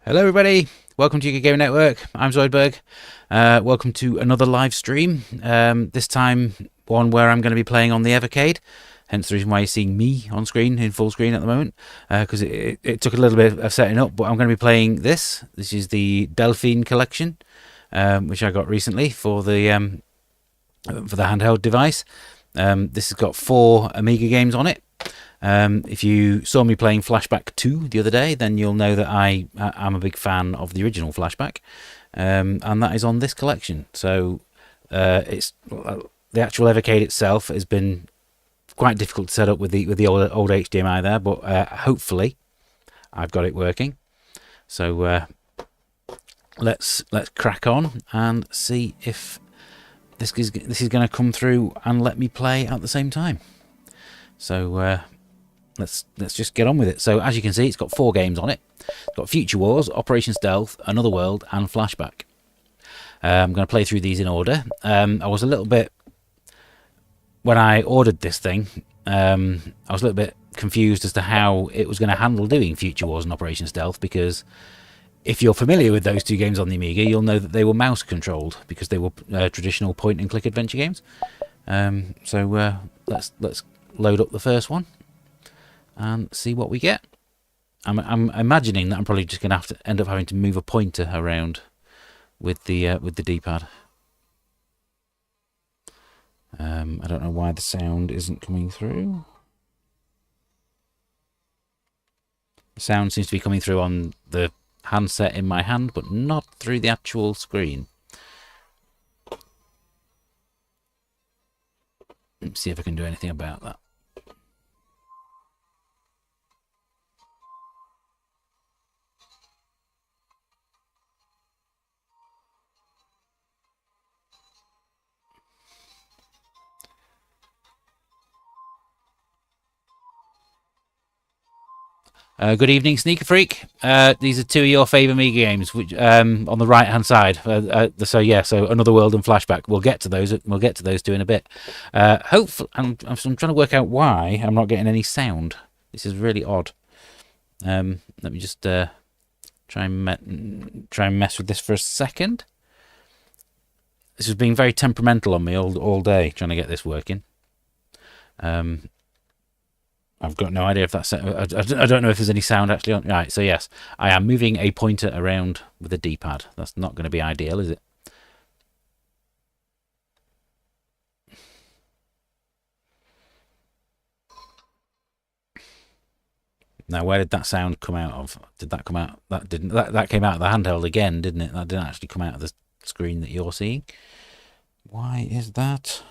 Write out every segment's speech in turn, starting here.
Hello everybody, welcome to UK Gaming Network. I'm Zoidberg. Welcome to another live stream. This time one where I'm going to be playing on the Evercade. Hence the reason why you're seeing me on screen, in full screen at the moment. Because it took a little bit of setting up, but I'm going to be playing this. This is the Delphine Collection, which I got recently for the handheld device. This has got 4 Amiga games on it. If you saw me playing Flashback 2 the other day, then you'll know that I'm a big fan of the original Flashback, and that is on this collection. So it's the actual Evercade itself has been quite difficult to set up with the old HDMI there, but hopefully I've got it working. So let's crack on and see if this is going to come through and let me play at the same time. So let's just get on with it. So as you can see, it's got 4 games on it. It's got Future Wars, Operation Stealth, Another World, and Flashback. I'm going to play through these in order. I was a little bit, when I ordered this thing, I was a little bit confused as to how it was going to handle doing Future Wars and Operation Stealth, because if you're familiar with those 2 games on the Amiga, you'll know that they were mouse controlled because they were traditional point and click adventure games. So let's load up the first one and see what we get. I'm imagining that I'm probably just going to have to end up having to move a pointer around with the D-pad. I don't know why the sound isn't coming through. The sound seems to be coming through on the handset in my hand, but not through the actual screen. Let's see if I can do anything about that. Good evening, Sneaker Freak. These are 2 of your favourite Amiga games, which on the right-hand side. So Another World and Flashback. We'll get to those. We'll get to those 2 in a bit. Hopefully, I'm trying to work out why I'm not getting any sound. This is really odd. Let me just try and mess with this for a second. This has been very temperamental on me all day, trying to get this working. I've got no idea if that's... I don't know if there's any sound actually on... Right, so yes, I am moving a pointer around with a D-pad. That's not going to be ideal, is it? Now, where did that sound come out of? Did that come out... That came out of the handheld again, didn't it? That didn't actually come out of the screen that you're seeing. Why is that?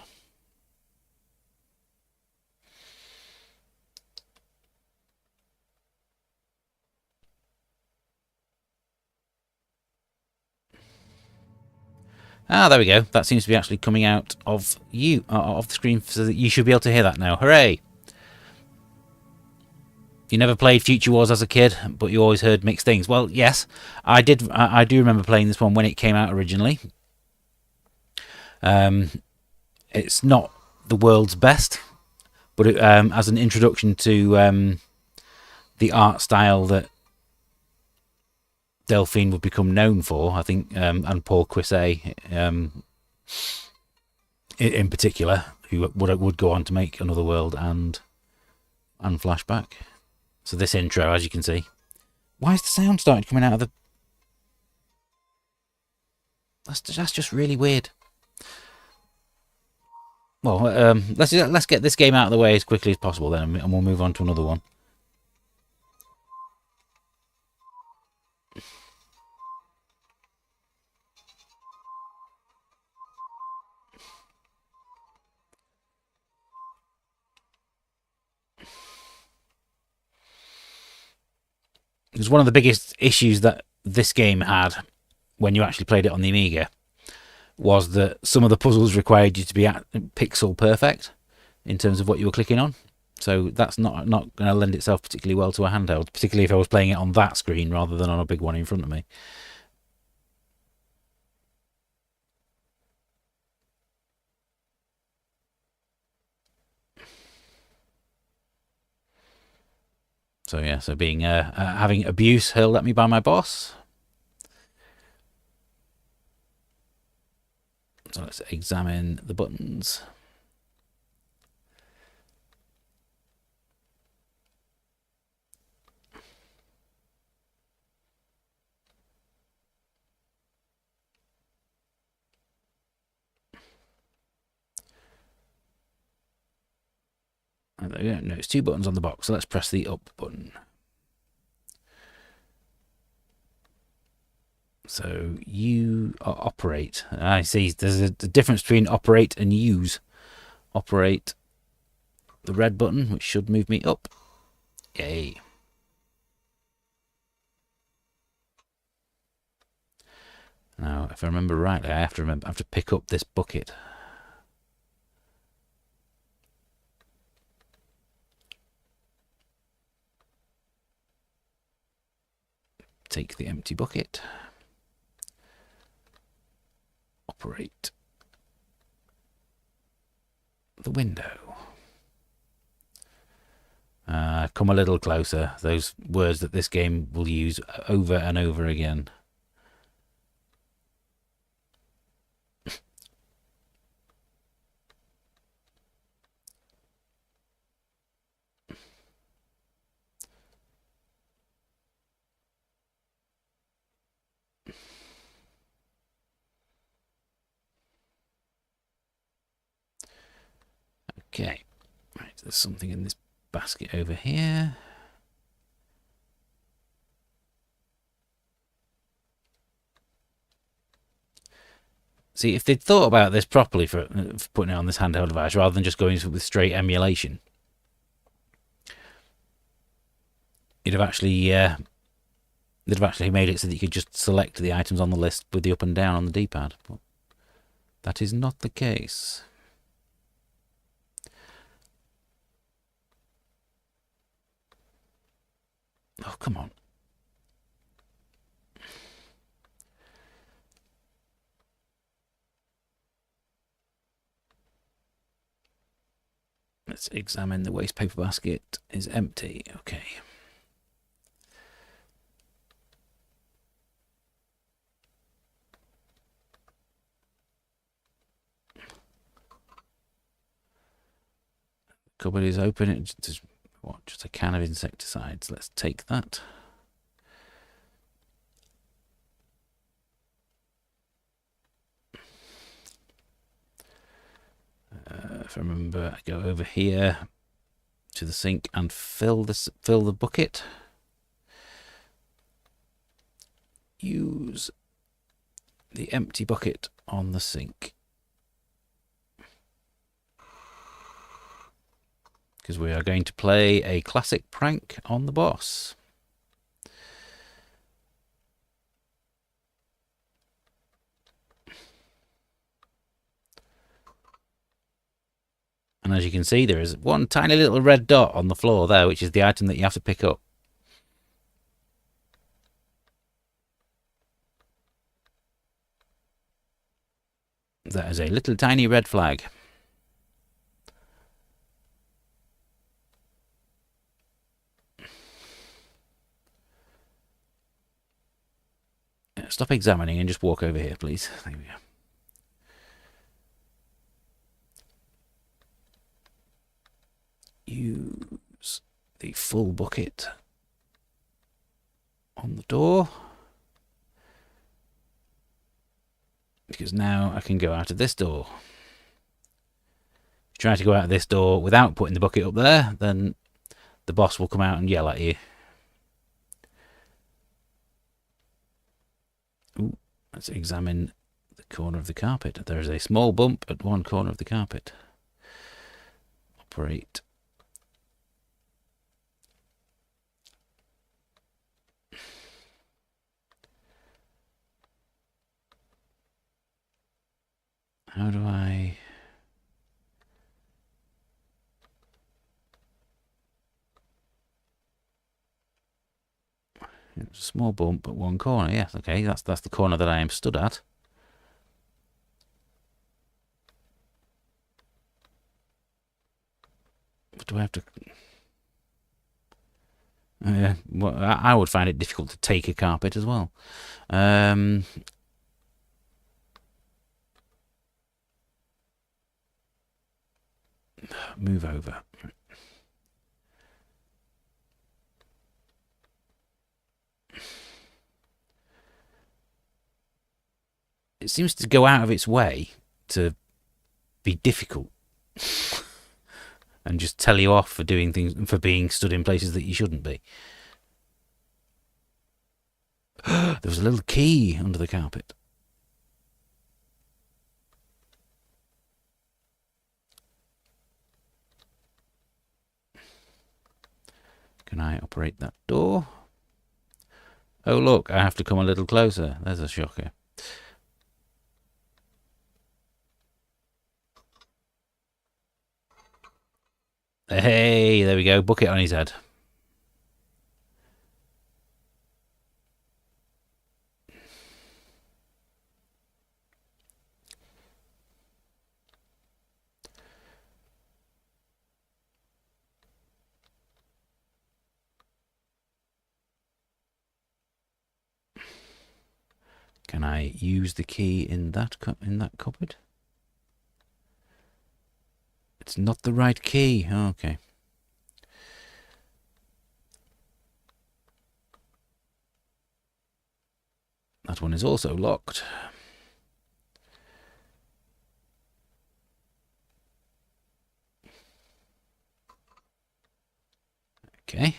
Ah, there we go. That seems to be actually coming out of of the screen, so that you should be able to hear that now. Hooray! You never played Future Wars as a kid, but you always heard mixed things. Well, yes, I did. I do remember playing this one when it came out originally. It's not the world's best, but as an introduction to the art style that Delphine would become known for, I think, and Paul Cuisset in particular, who would go on to make Another World and Flashback. So this intro, as you can see, why is the sound started coming out of the... That's just really weird. Well, let's get this game out of the way as quickly as possible then, and we'll move on to another one. Because one of the biggest issues that this game had when you actually played it on the Amiga was that some of the puzzles required you to be at pixel perfect in terms of what you were clicking on. So that's not going to lend itself particularly well to a handheld, particularly if I was playing it on that screen rather than on a big one in front of me. So yeah, so being having abuse hurled at me by my boss. So let's examine the buttons. And there we go. No, it's 2 buttons on the box, so let's press the up button. So you operate. I see there's a difference between operate and use. Operate the red button, which should move me up. Yay. Now, if I remember rightly, I have to pick up this bucket. Take the empty bucket. Operate the window. Come a little closer. Those words that this game will use over and over again. Okay, right, there's something in this basket over here. See, if they'd thought about this properly for putting it on this handheld device rather than just going with straight emulation, they'd have actually made it so that you could just select the items on the list with the up and down on the D-pad. But that is not the case. Oh, come on. Let's examine the waste paper basket. Is empty. Okay. Cupboard is open. It's just, what? Just a can of insecticides. Let's take that. If I remember, I go over here to the sink and fill the bucket. Use the empty bucket on the sink, because we are going to play a classic prank on the boss. And as you can see, there is one tiny little red dot on the floor there, which is the item that you have to pick up. That is a little tiny red flag. Stop examining and just walk over here, please. There we go. Use the full bucket on the door, because now I can go out of this door. If you try to go out of this door without putting the bucket up there, then the boss will come out and yell at you. Ooh, let's examine the corner of the carpet. There is a small bump at one corner of the carpet. Operate. How do I... It's a small bump at one corner. Yes, okay, that's the corner that I am stood at. But do I have to... well, I would find it difficult to take a carpet as well. Move over. It seems to go out of its way to be difficult and just tell you off for doing things, for being stood in places that you shouldn't be. There was a little key under the carpet. Can I operate that door? Oh look, I have to come a little closer. There's a shocker. Hey, there we go. Bucket on his head. Can I use the key in that cupboard? It's not the right key. Oh, okay. That one is also locked. Okay.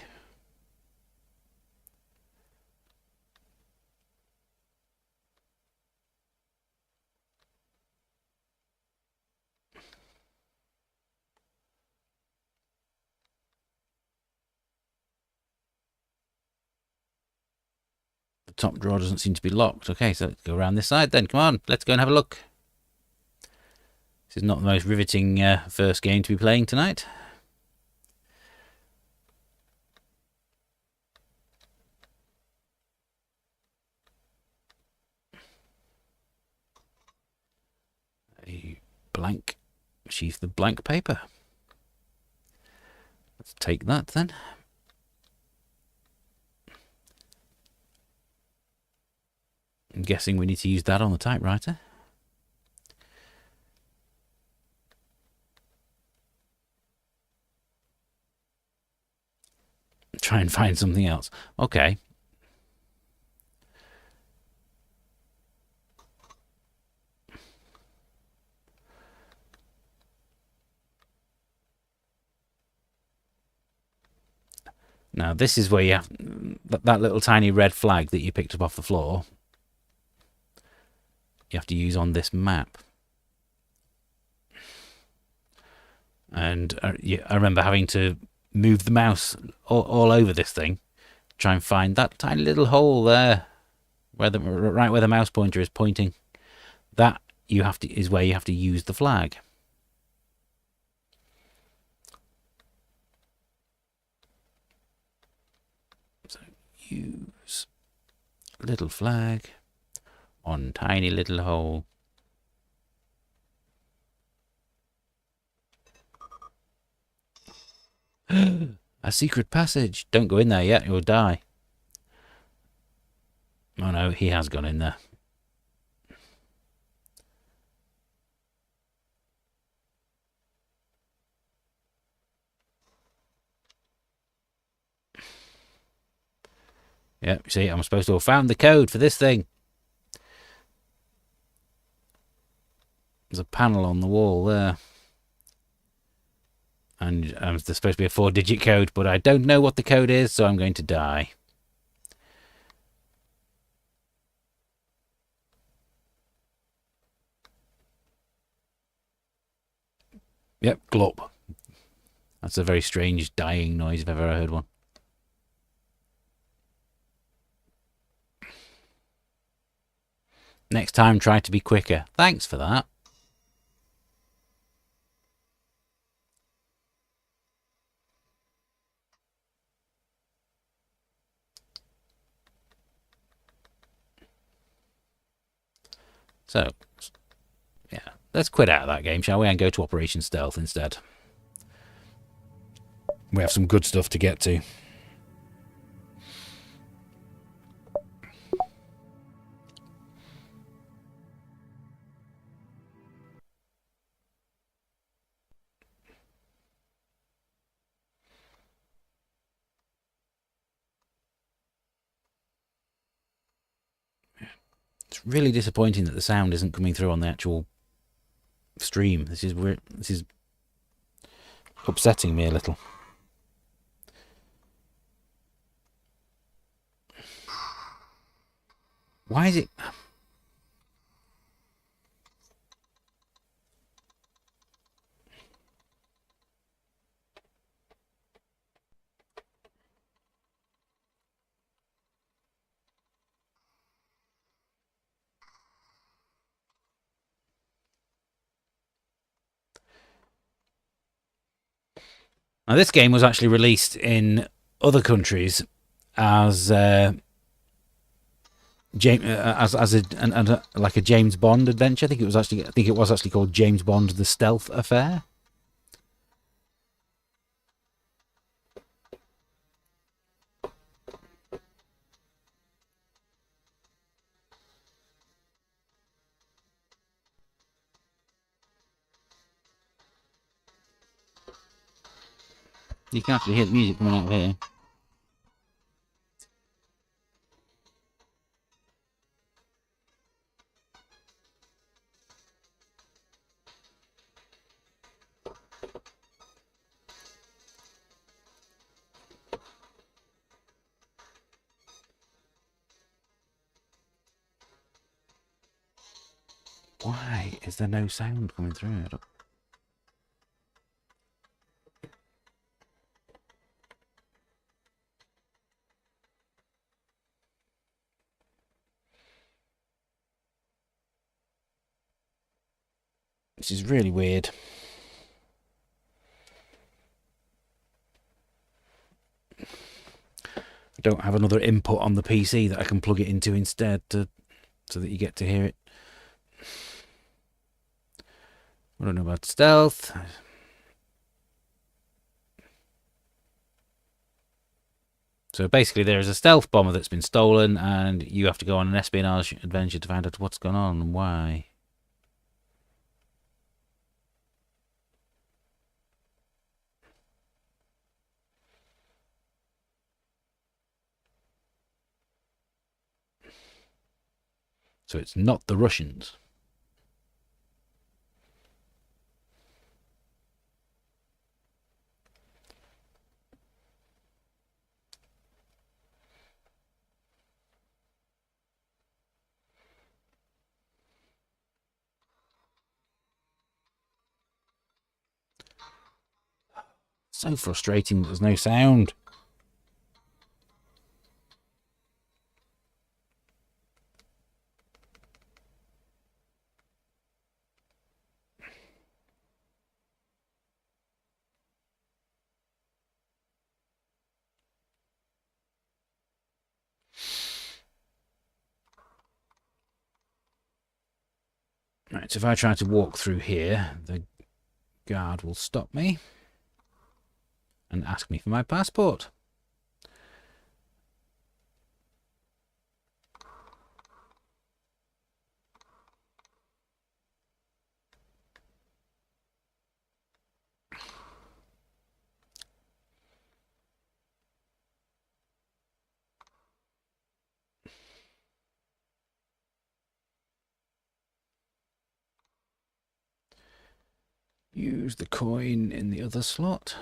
The top drawer doesn't seem to be locked. Okay, so let's go around this side then. Come on, let's go and have a look. This is not the most riveting first game to be playing tonight. A blank sheath of blank paper. Let's take that then. I'm guessing we need to use that on the typewriter. Try and find something else. Okay. Now this is where you have that little tiny red flag that you picked up off the floor. You have to use on this map. And I remember having to move the mouse all over this thing, try and find that tiny little hole there, right where the mouse pointer is pointing. That is where you have to use the flag. So use little flag on tiny little hole. A secret passage. Don't go in there yet, you'll die. Oh no, he has gone in there. Yep, see, I'm supposed to have found the code for this thing. There's a panel on the wall there. And there's supposed to be a 4-digit code, but I don't know what the code is, so I'm going to die. Yep, glop. That's a very strange dying noise if I've ever heard one. Next time, try to be quicker. Thanks for that. So, yeah, let's quit out of that game, shall we, and go to Operation Stealth instead. We have some good stuff to get to. It's really disappointing that the sound isn't coming through on the actual stream. This is weird. This is upsetting me a little. Why is it? Now, this game was actually released in other countries as like a James Bond adventure. I think it was actually called James Bond: The Stealth Affair. You can actually hear the music coming out of here. Why is there no sound coming through? This is really weird. I don't have another input on the PC that I can plug it into instead so that you get to hear it. I don't know about stealth. So basically there is a stealth bomber that's been stolen and you have to go on an espionage adventure to find out what's going on and why. So it's not the Russians. So frustrating that there's no sound. Right, so if I try to walk through here, the guard will stop me and ask me for my passport. Use the coin in the other slot.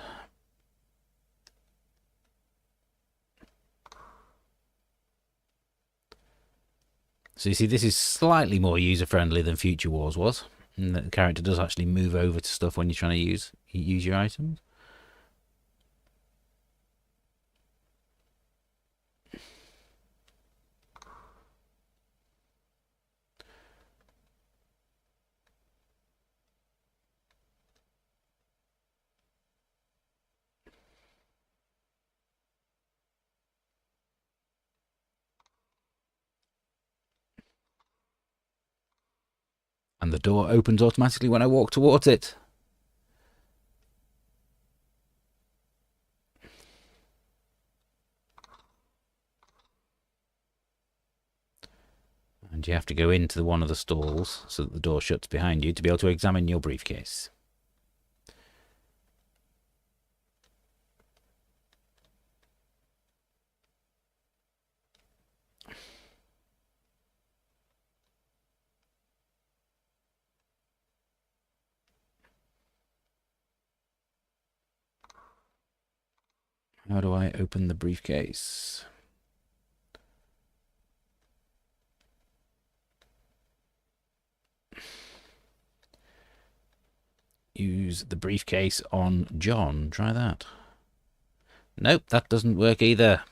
So you see, this is slightly more user-friendly than Future Wars was. And the character does actually move over to stuff when you're trying to use your items. And the door opens automatically when I walk towards it. And you have to go into one of the stalls so that the door shuts behind you to be able to examine your briefcase. How do I open the briefcase? Use the briefcase on John. Try that. Nope, that doesn't work either.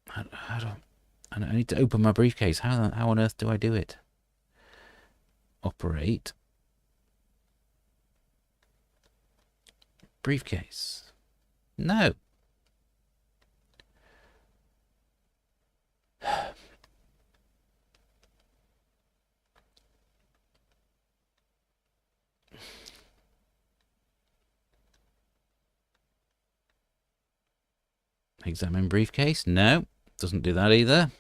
How do I need to open my briefcase. How on earth do I do it? Operate. Briefcase. No. Examine briefcase. No. Doesn't do that either.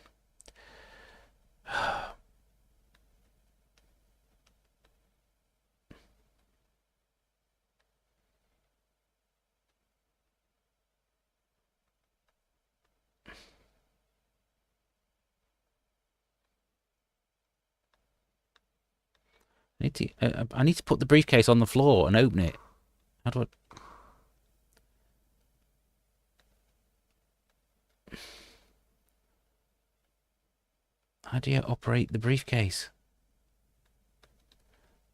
I need to put the briefcase on the floor and open it. How do I... How do you operate the briefcase?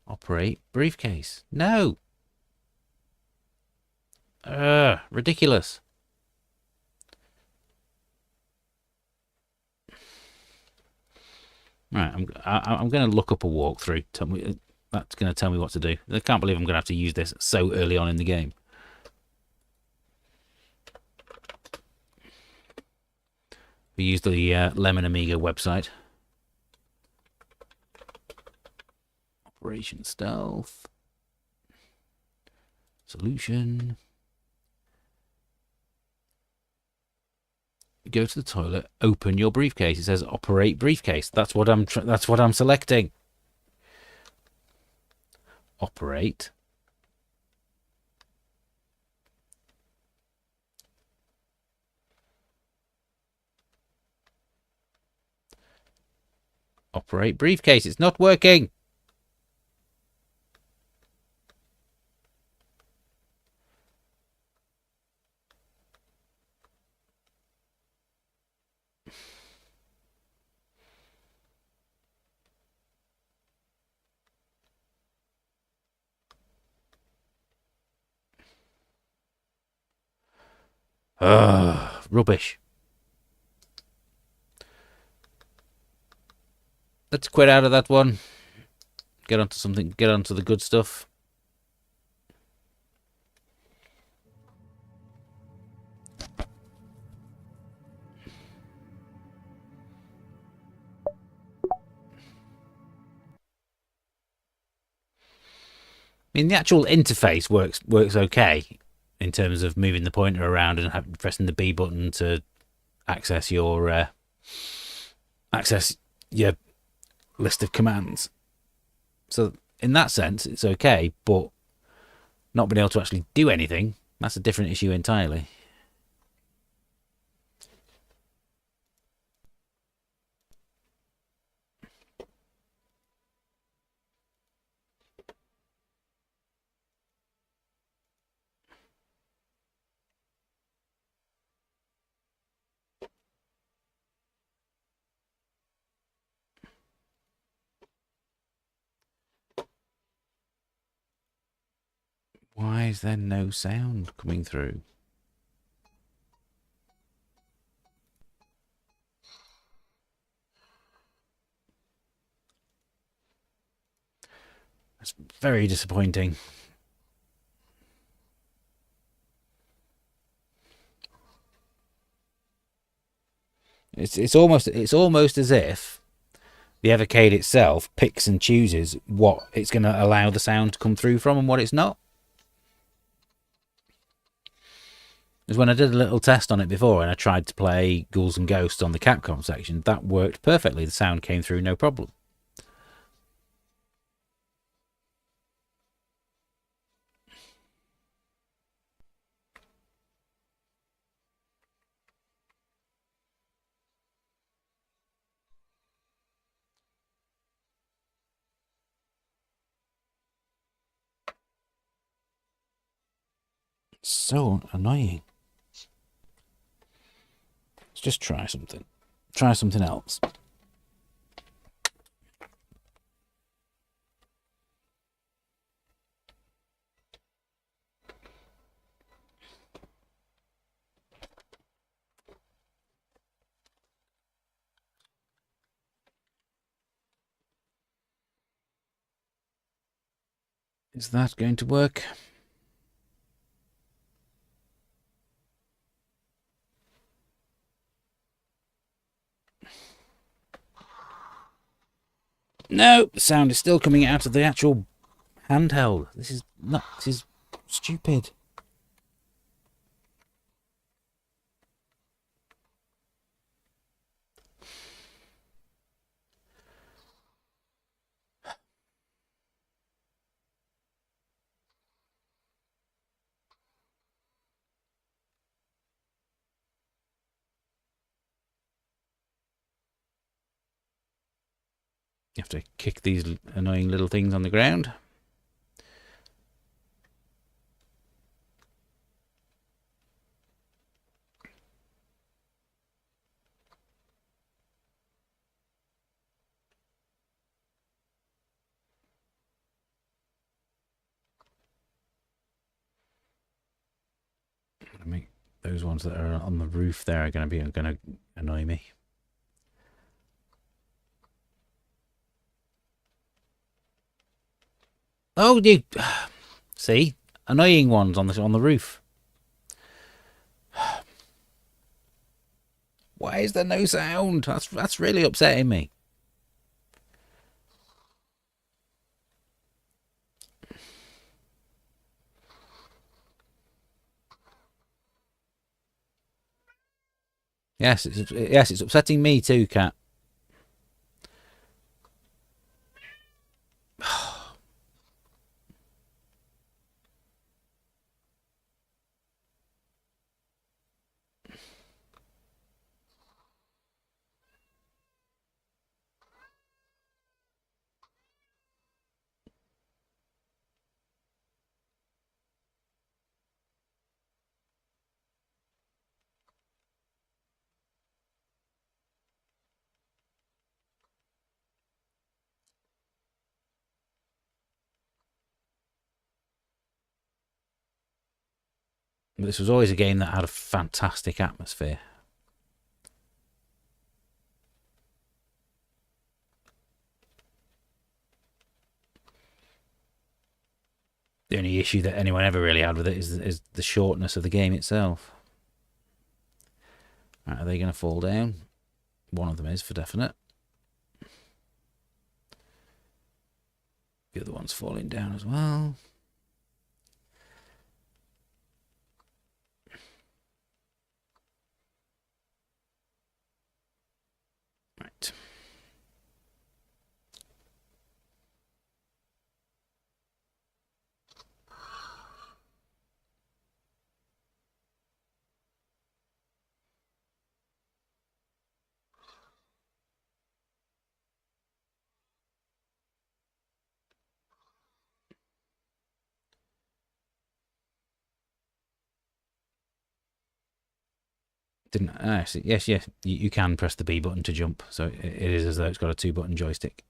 Operate briefcase. No! Ridiculous. Right, I'm going to look up a walkthrough. That's going to tell me what to do. I can't believe I'm going to have to use this so early on in the game. We use the Lemon Amiga website. Operation Stealth. Solution. Go to the toilet. Open your briefcase. It says operate briefcase. That's what I'm selecting. Operate. Operate briefcase. It's not working. Rubbish. Let's quit out of that one. Get onto something. Get onto the good stuff. I mean, the actual interface works okay in terms of moving the pointer around and pressing the B button to access your list of commands. So in that sense, it's okay, but not being able to actually do anything, that's a different issue entirely. Why is there no sound coming through? That's very disappointing. It's almost as if the Evercade itself picks and chooses what it's going to allow the sound to come through from and what it's not. Because when I did a little test on it before and I tried to play Ghouls and Ghosts on the Capcom section, that worked perfectly. The sound came through no problem. So annoying. Let's just try something. Try something else. Is that going to work? No, the sound is still coming out of the actual handheld. This is stupid. You have to kick these annoying little things on the ground. I mean, those ones that are on the roof there are going to annoy me. Oh, you see, annoying ones on the roof. Why is there no sound? That's really upsetting me. Yes, it's upsetting me too, Cat. This was always a game that had a fantastic atmosphere. The only issue that anyone ever really had with it is the shortness of the game itself. Right, are they going to fall down? One of them is for definite. The other one's falling down as well. Right. Didn't actually? Yes. You can press the B button to jump, so it is as though it's got a 2-button joystick.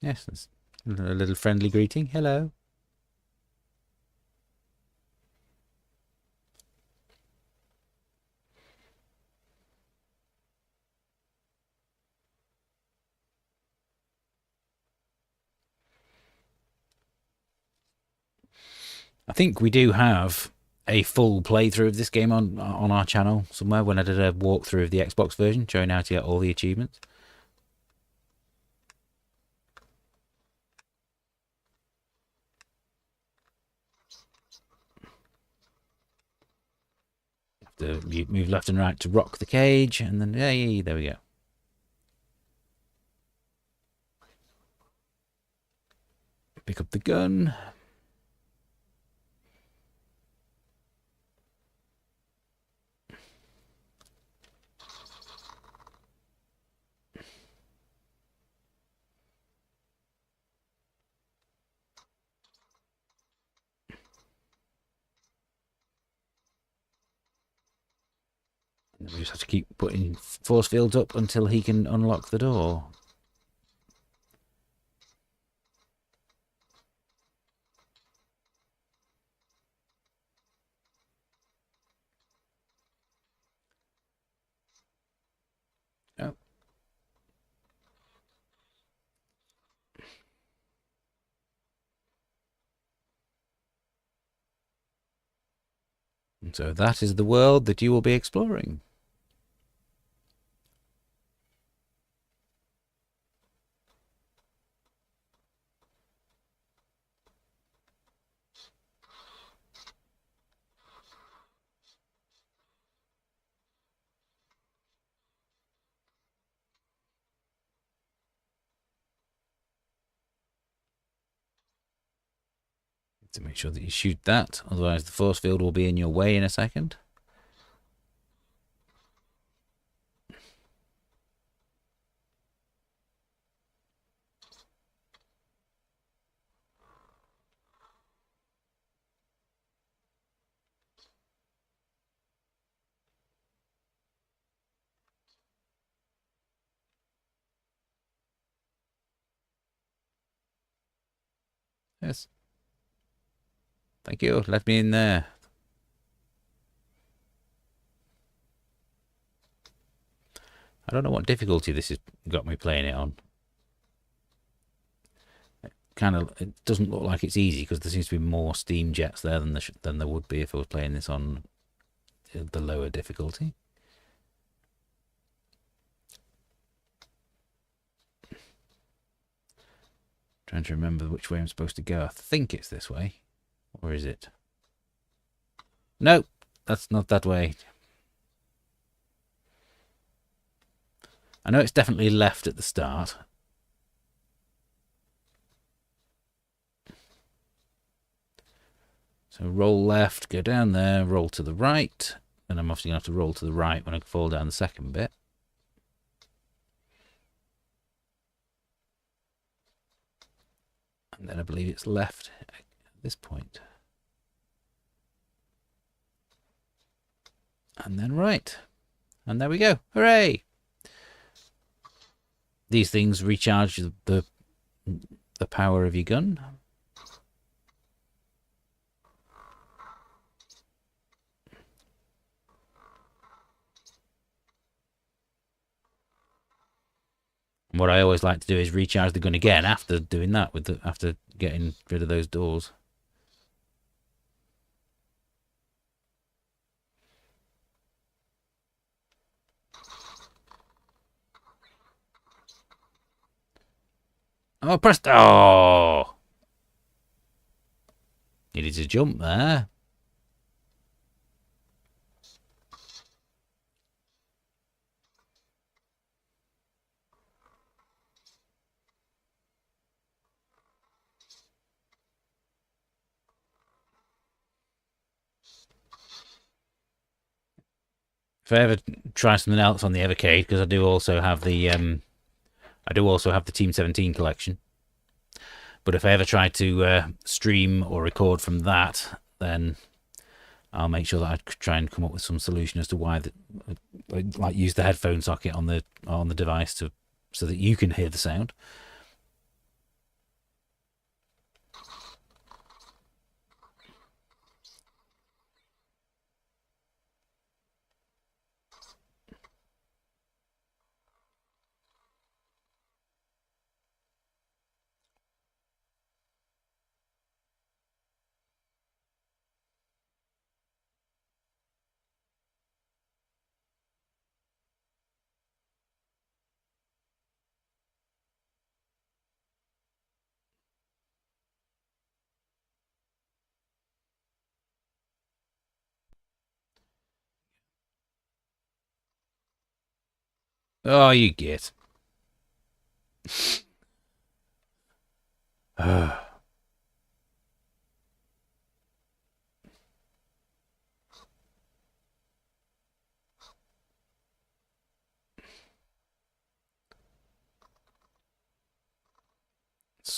Yes, that's a little friendly greeting. Hello. I think we do have a full playthrough of this game on our channel somewhere when I did a walkthrough of the Xbox version showing how to get all the achievements. You have to move left and right to rock the cage, and then hey, there we go. Pick up the gun. We just have to keep putting force fields up until he can unlock the door. Oh. And so that is the world that you will be exploring. To make sure that you shoot that, otherwise the force field will be in your way in a second. Yes. Thank you. Let me in there. I don't know what difficulty this has got me playing it on. It doesn't look like it's easy because there seems to be more steam jets there than there would be if I was playing this on the lower difficulty. Trying to remember which way I'm supposed to go. I think it's this way. Or is it? No, that's not that way. I know it's definitely left at the start. So roll left, go down there, roll to the right. And I'm obviously going to have to roll to the right when I fall down the second bit. And then I believe it's left at this point. And then right. And there we go. Hooray! These things recharge the power of your gun. And what I always like to do is recharge the gun again after doing that, after getting rid of those doors. Oh, pressed. Oh! Needed to jump there. If I ever try something else on the Evercade, because I do also have the Team 17 collection. But if I ever try to stream or record from that, then I'll make sure that I try and come up with some solution as to why like use the headphone socket on the device so that you can hear the sound. Oh, you get.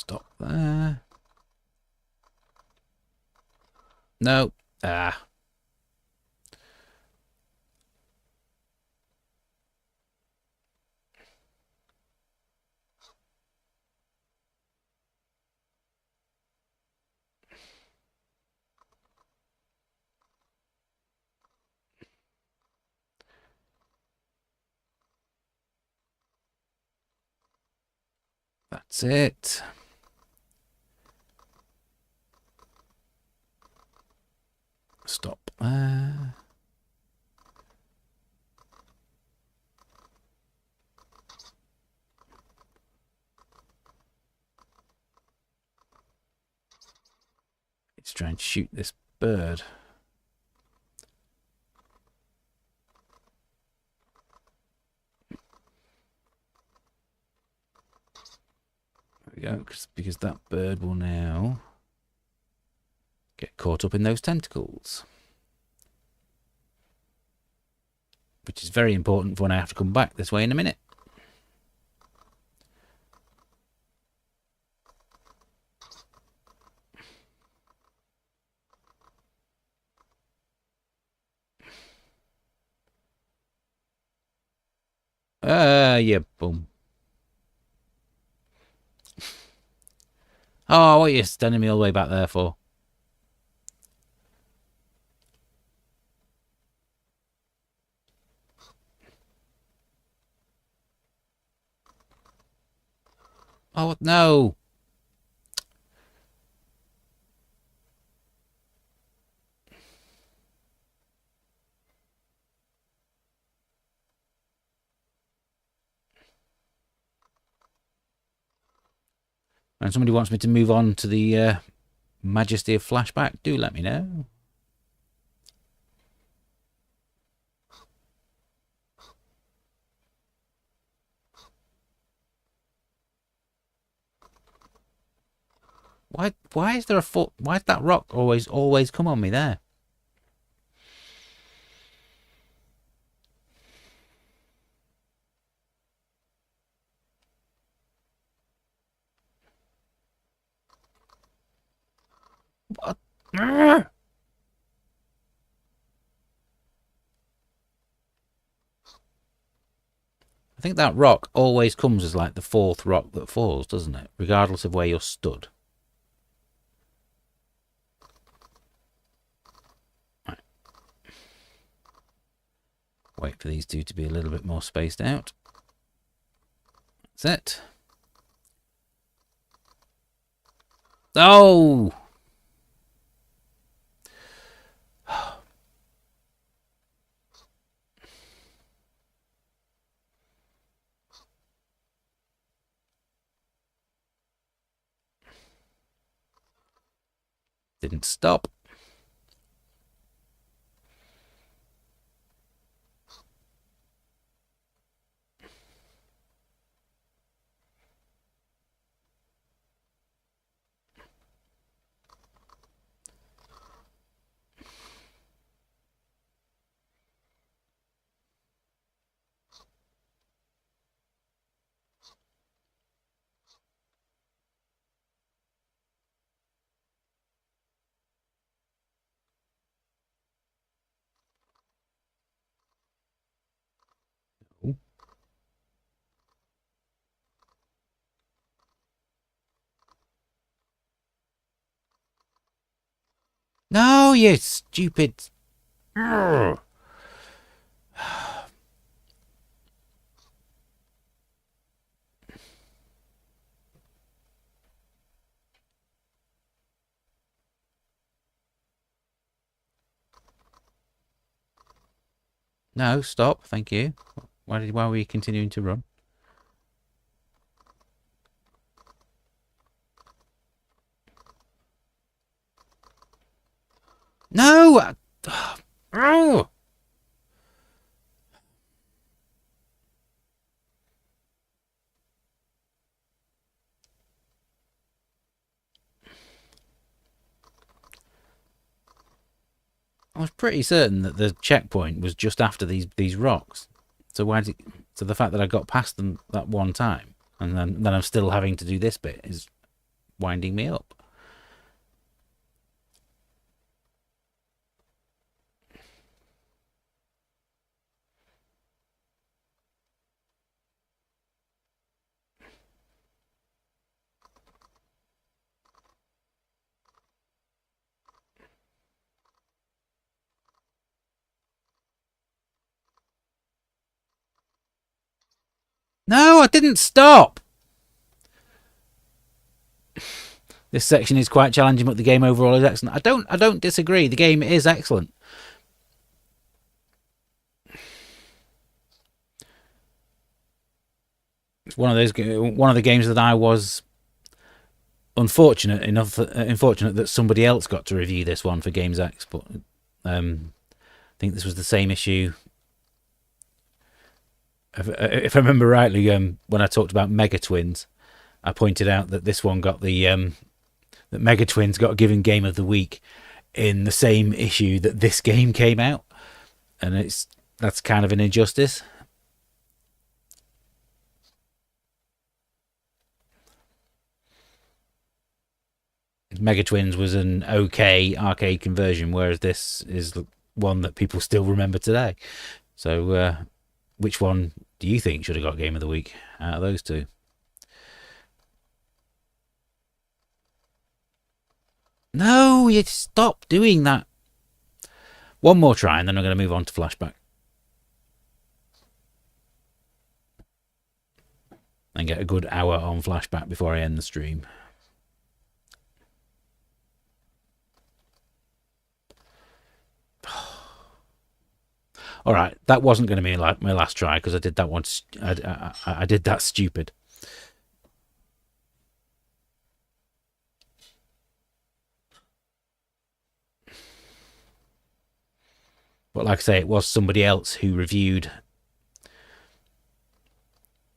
Stop there. No. Ah. That's it. Stop there. Let's try and shoot this bird. There we go, because that bird will now get caught up in those tentacles. Which is very important for when I have to come back this way in a minute. Yeah, boom. Oh, what are you standing me all the way back there for? Oh, no. And somebody wants me to move on to the Majesty of Flashback, do let me know. Why is there a foot? Why does that rock always come on me there? What? I think that rock always comes as like the fourth rock that falls, doesn't it? Regardless of where you're stood. Right. Wait for these two to be a little bit more spaced out. That's it. Oh! Didn't stop. No, you stupid. Urgh. No, stop. Thank you. Why were you continuing to run? No! Oh! I was pretty certain that the checkpoint was just after these rocks. So so the fact that I got past them that one time and then I'm still having to do this bit is winding me up. No, I didn't stop. This section is quite challenging, but the game overall is excellent. I don't disagree. The game is excellent. It's one of the games that I was unfortunate that somebody else got to review this one for Games X, but I think this was the same issue. If I remember rightly, when I talked about Mega Twins, I pointed out that this one got that Mega Twins got given Game of the Week in the same issue that this game came out, and that's kind of an injustice. Mega Twins was an okay arcade conversion, whereas this is one that people still remember today. So, which one do you think should have got Game of the Week out of those two? No, you stop doing that. One more try, and then I'm going to move on to Flashback. And get a good hour on Flashback before I end the stream. All right, that wasn't going to be like my last try because I did that one. I did that stupid. But like I say, it was somebody else who reviewed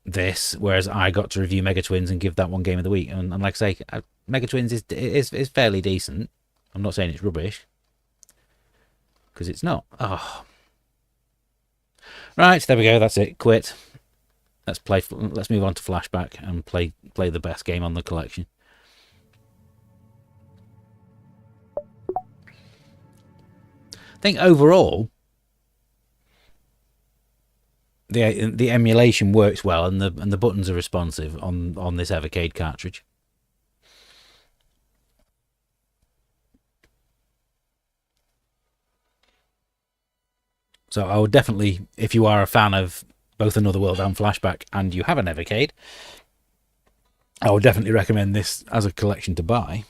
this, whereas I got to review Mega Twins and give that one Game of the Week. And like I say, Mega Twins is fairly decent. I'm not saying it's rubbish because it's not. Oh. Right, there we go. That's it. Quit. Let's move on to Flashback and play the best game on the collection. I think overall, the emulation works well, and the buttons are responsive on this Evercade cartridge. So I would definitely, if you are a fan of both Another World and Flashback, and you have an Evercade, I would definitely recommend this as a collection to buy.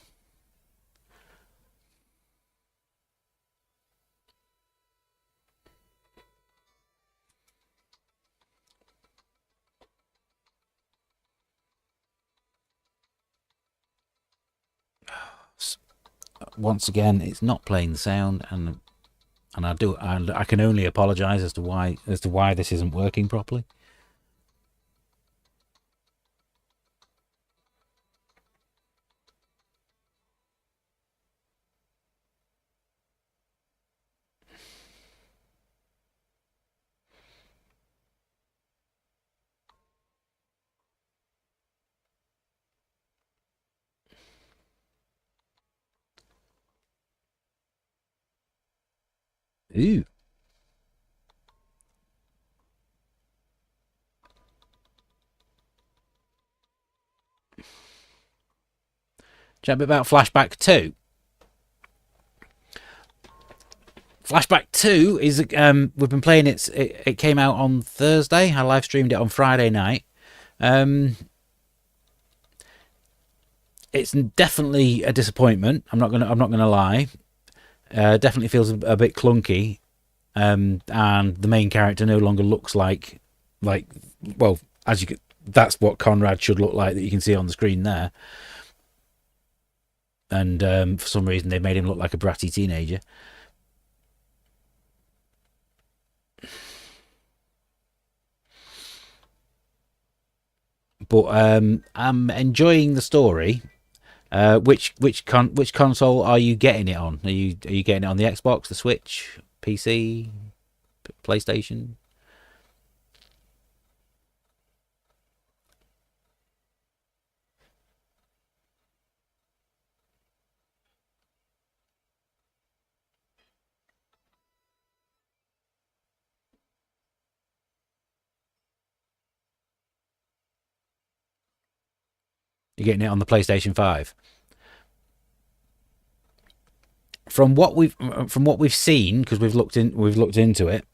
Once again, it's not playing the sound, and I can only apologise as to why this isn't working properly. Ooh. Chat a bit about Flashback 2. Flashback 2 is we've been playing it came out on Thursday. I live streamed it on Friday night. It's definitely a disappointment. I'm not gonna lie. Definitely feels a bit clunky, and the main character no longer looks like well, as you could, that's what Conrad should look like that you can see on the screen there. And for some reason they made him look like a bratty teenager. But I'm enjoying the story. Which console are you getting it on? Are you getting it on the Xbox, the Switch, PC, PlayStation? You're getting it on the PlayStation 5. From what we've seen, because we've looked into it,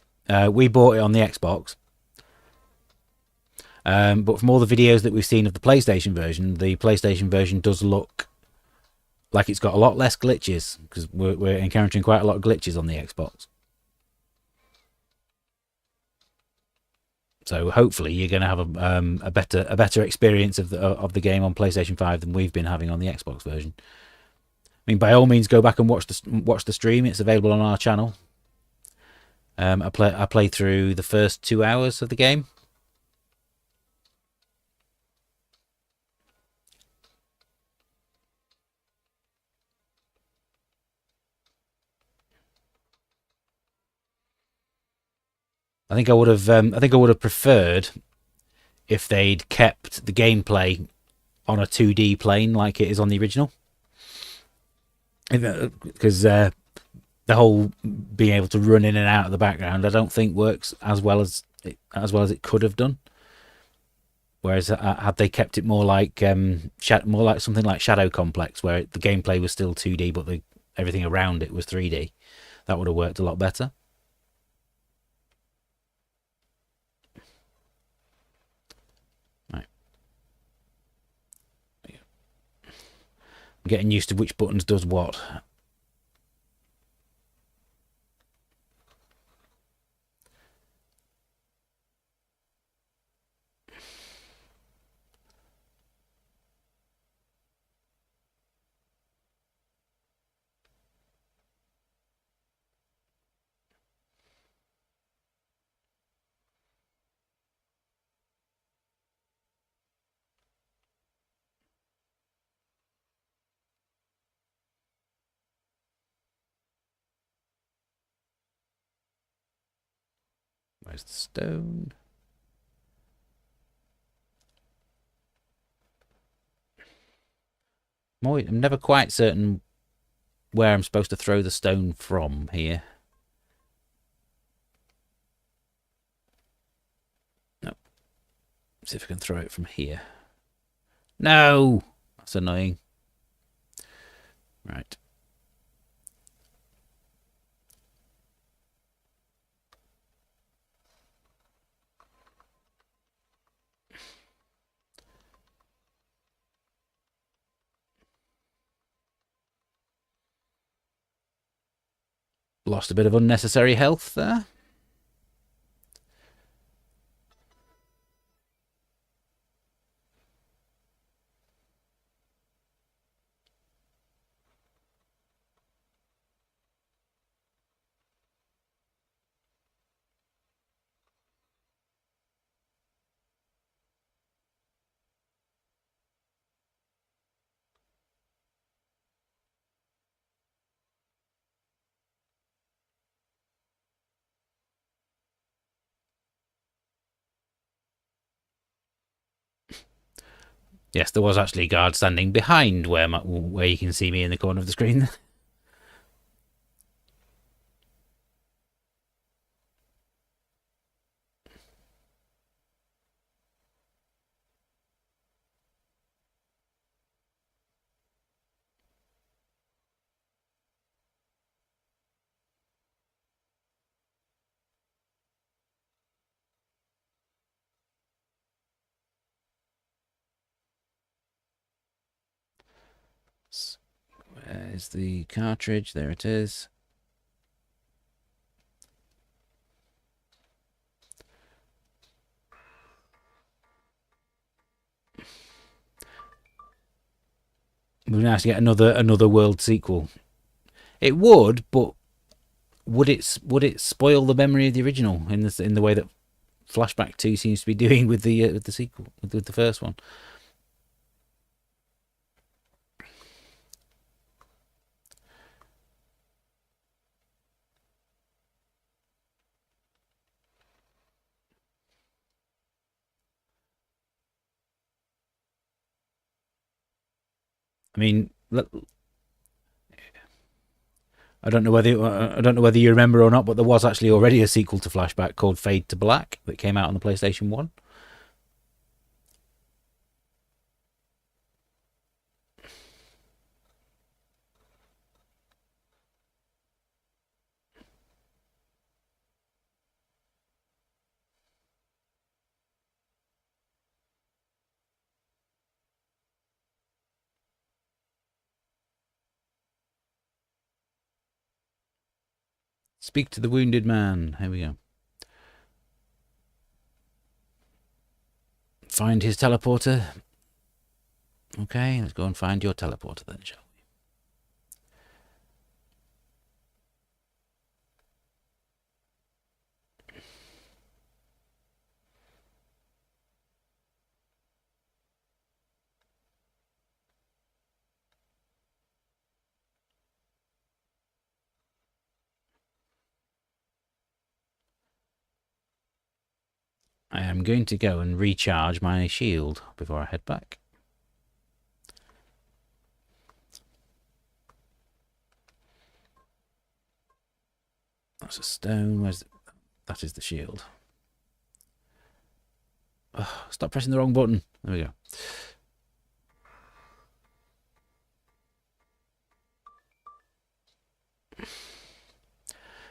we bought it on the Xbox. But from all the videos that we've seen of the PlayStation version does look like it's got a lot less glitches, because we're encountering quite a lot of glitches on the Xbox. So hopefully you're going to have a better experience of the game on PlayStation 5 than we've been having on the Xbox version. I mean, by all means, go back and watch the stream. It's available on our channel. I played through the first 2 hours of the game. I think I would have preferred if they'd kept the gameplay on a 2D plane like it is on the original, because the whole being able to run in and out of the background I don't think works as well as it could have done. Whereas had they kept it more like something like Shadow Complex, where the gameplay was still 2D but everything around it was 3D, that would have worked a lot better. Getting used to which buttons does what. Where's the stone? I'm never quite certain where I'm supposed to throw the stone from here. No. See if I can throw it from here. No! That's annoying. Right. Lost a bit of unnecessary health there. Yes, there was actually a guard standing behind where you can see me in the corner of the screen. Where's the cartridge? There it is. We're gonna have to get another world sequel. It would, but would it spoil the memory of the original in the way that Flashback 2 seems to be doing with the sequel, with the first one? I mean, I don't know whether you remember or not, but there was actually already a sequel to Flashback called Fade to Black that came out on the PlayStation 1. Speak to the wounded man. Here we go. Find his teleporter. Okay, let's go and find your teleporter then, shall we? I am going to go and recharge my shield before I head back. That's a stone. Where's that? Is the shield. Oh, stop pressing the wrong button. There we go.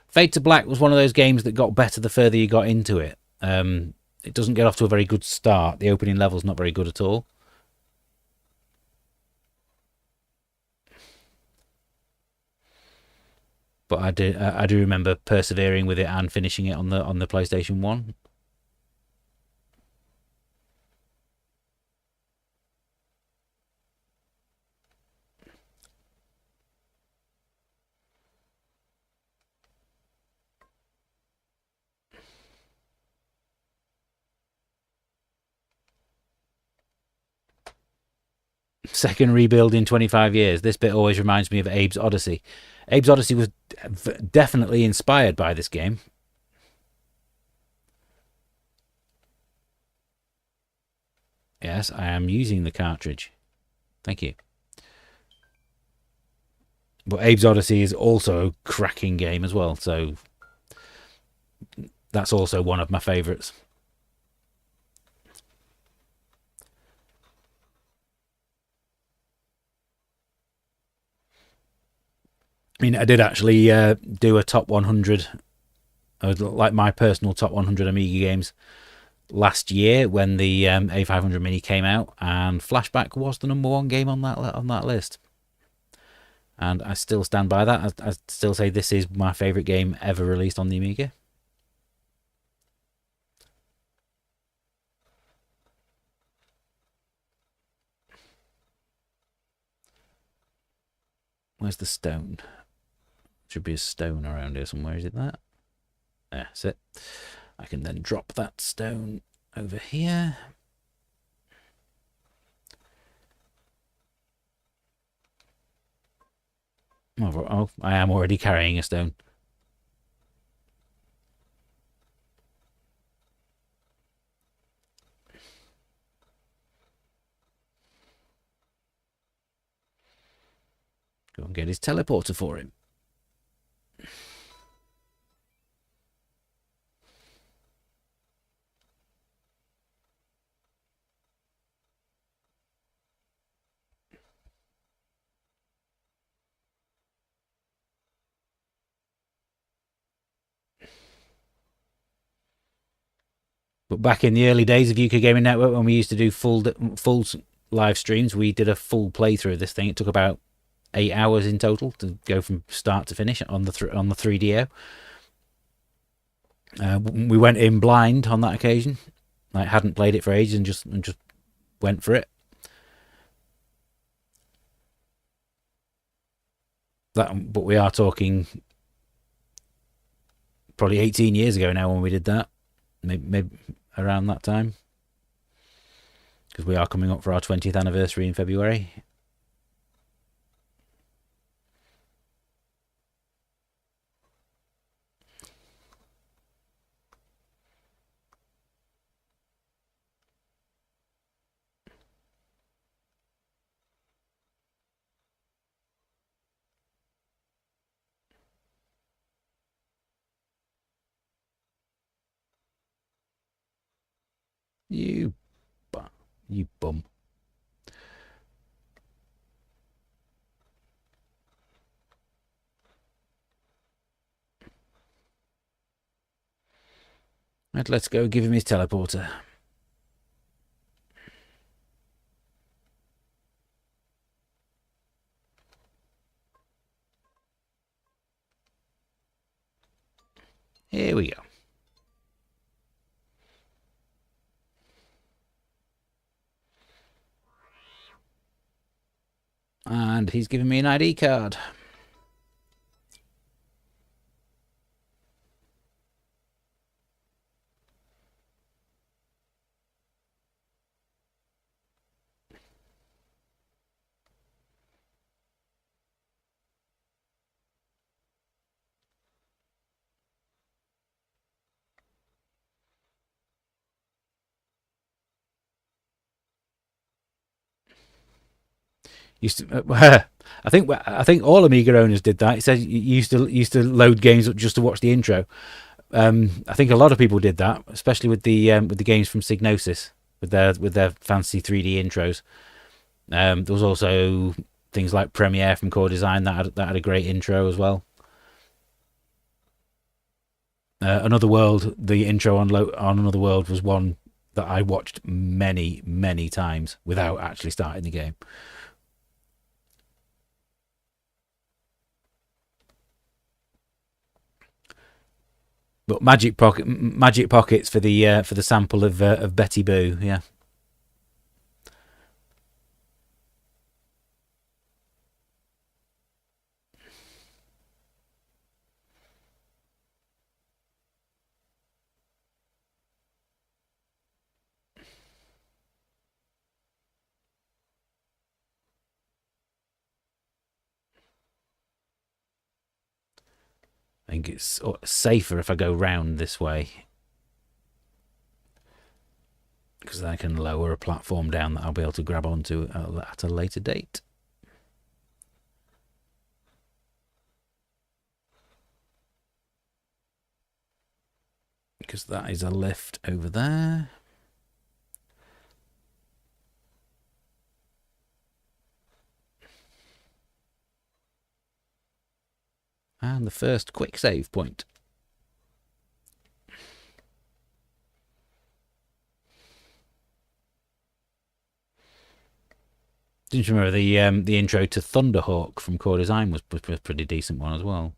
Fade to Black was one of those games that got better the further you got into it. It doesn't get off to a very good start. The opening level's not very good at all. But I do remember persevering with it and finishing it on the PlayStation 1. Second rebuild in 25 years. This bit always reminds me of Abe's Odyssey. Abe's Odyssey was definitely inspired by this game. Yes, I am using the cartridge. Thank you. But Abe's Odyssey is also a cracking game as well, so that's also one of my favourites. I mean, I did actually do a top 100, like my personal top 100 Amiga games last year when the A500 Mini came out, and Flashback was the #1 game on that list. And I still stand by that. I still say this is my favourite game ever released on the Amiga. Where's the stone? Should be a stone around here somewhere. Is it that? That's it. I can then drop that stone over here. Oh, I am already carrying a stone. Go and get his teleporter for him. But back in the early days of UK Gaming Network, when we used to do full live streams, we did a full playthrough of this thing. It took about 8 hours in total to go from start to finish on the 3DO. We went in blind on that occasion. I hadn't played it for ages and just went for it. But we are talking probably 18 years ago now when we did that. Maybe around that time, because we are coming up for our 20th anniversary in February. You bum. Right, let's go give him his teleporter. Here we go. And he's giving me an ID card. Used to, I think all Amiga owners did that. It says you used to load games up just to watch the intro. I think a lot of people did that, especially with the games from Psygnosis with their fancy 3D intros. There was also things like Premiere from Core Design that had a great intro as well. Another World, the intro on Another World was one that I watched many times without actually starting the game. But Magic Pockets for the sample of Betty Boo, yeah. I think it's safer if I go round this way, because I can lower a platform down that I'll be able to grab onto at a later date. Because that is a lift over there. And the first quick save point. Didn't you remember the intro to Thunderhawk from Core Design was a pretty decent one as well.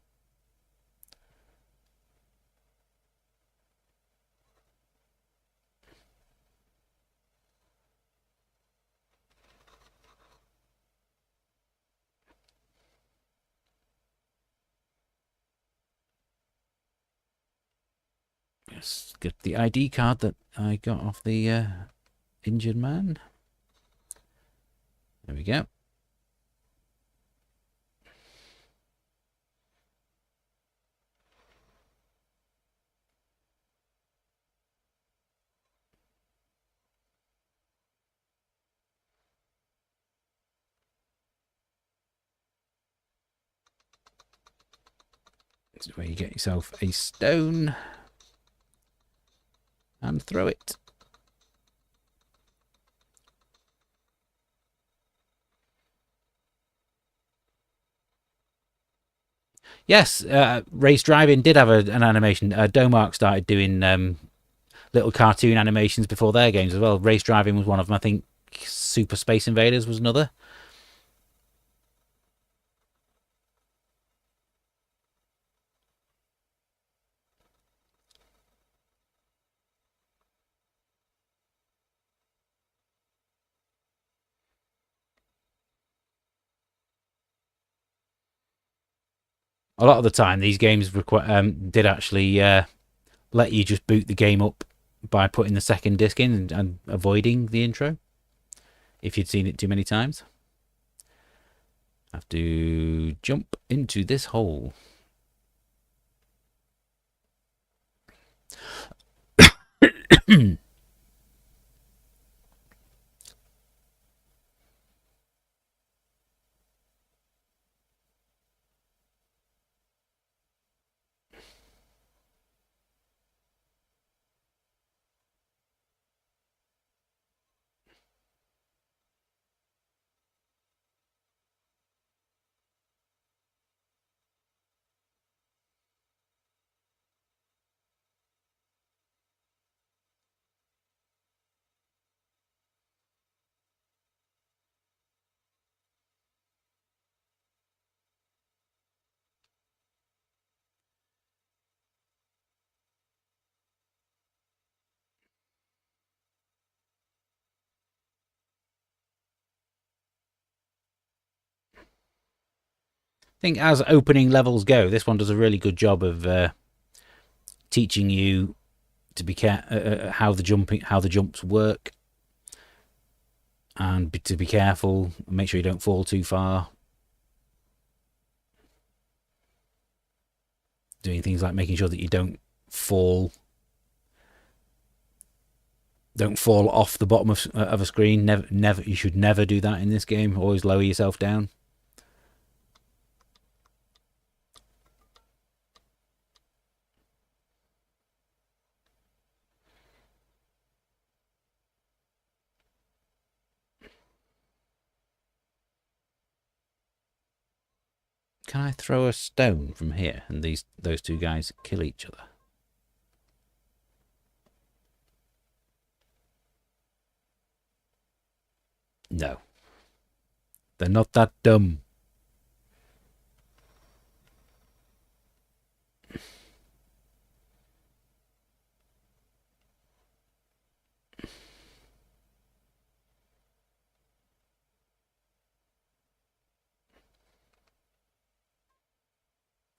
Let's get the ID card that I got off the injured man. There we go. This is where you get yourself a stone and throw it. Yes, Race Driving did have an animation. Domark started doing little cartoon animations before their games as well. Race Driving was one of them. I think Super Space Invaders was another. A lot of the time, these games did actually let you just boot the game up by putting the second disc in and avoiding the intro if you'd seen it too many times. I have to jump into this hole. think as opening levels go, this one does a really good job of teaching you to be how the jumps work, and to be careful, make sure you don't fall too far. Doing things like making sure that you don't fall off the bottom of a screen. Never. You should never do that in this game. Always lower yourself down. Can I throw a stone from here and those two guys kill each other? No. They're not that dumb.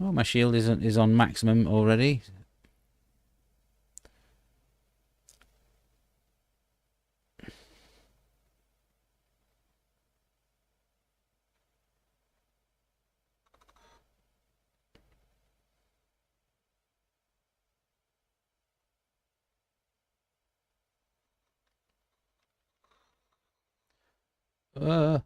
Oh, my shield is on maximum already. Uh,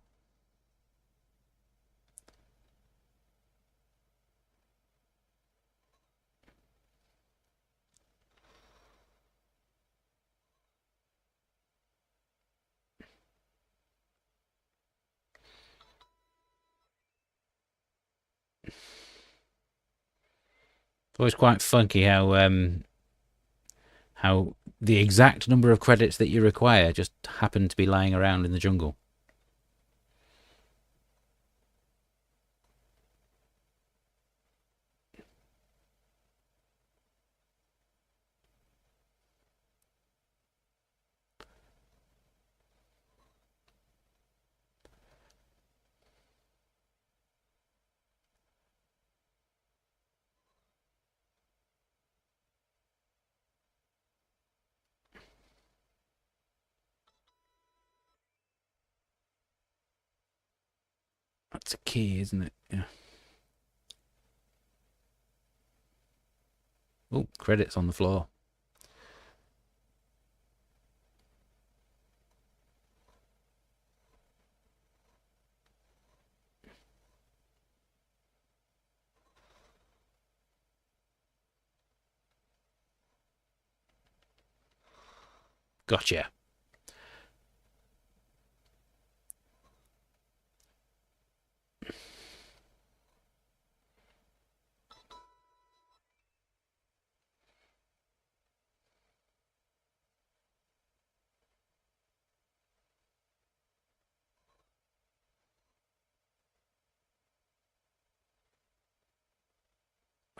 it's always quite funky how the exact number of credits that you require just happen to be lying around in the jungle. That's a key, isn't it? Yeah. Oh, credits on the floor. Gotcha.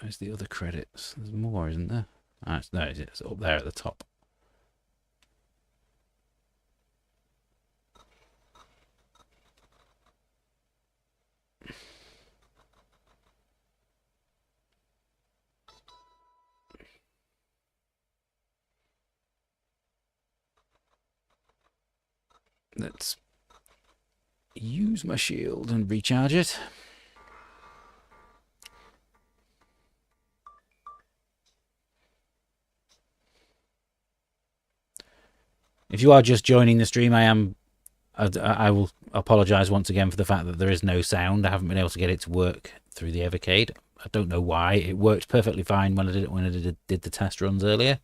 Where's the other credits? There's more, isn't there? Ah, no, it's up there at the top. Let's use my shield and recharge it. If you are just joining the stream, I will apologise once again for the fact that there is no sound. I haven't been able to get it to work through the Evercade. I don't know why. It worked perfectly fine when I did the test runs earlier.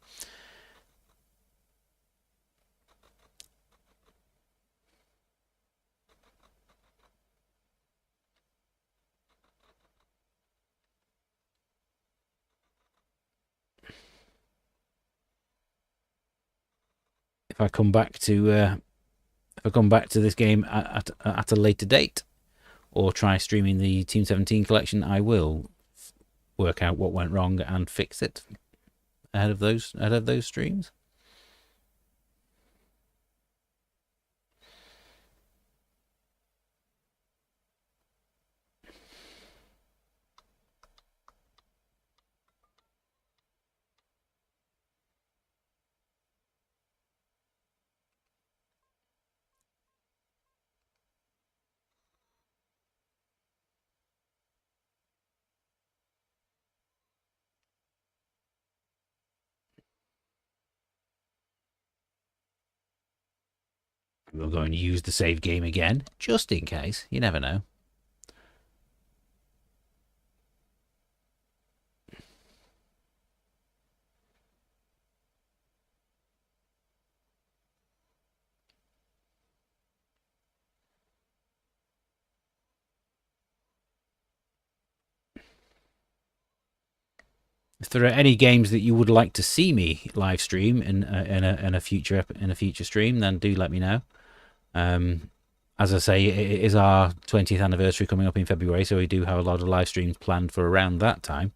If I come back to this game at a later date, or try streaming the Team 17 collection, I will work out what went wrong and fix it ahead of those streams. We'll go and use the save game again, just in case. You never know. If there are any games that you would like to see me live stream in a future stream, then do let me know. As I say, it is our 20th anniversary coming up in February, so we do have a lot of live streams planned for around that time.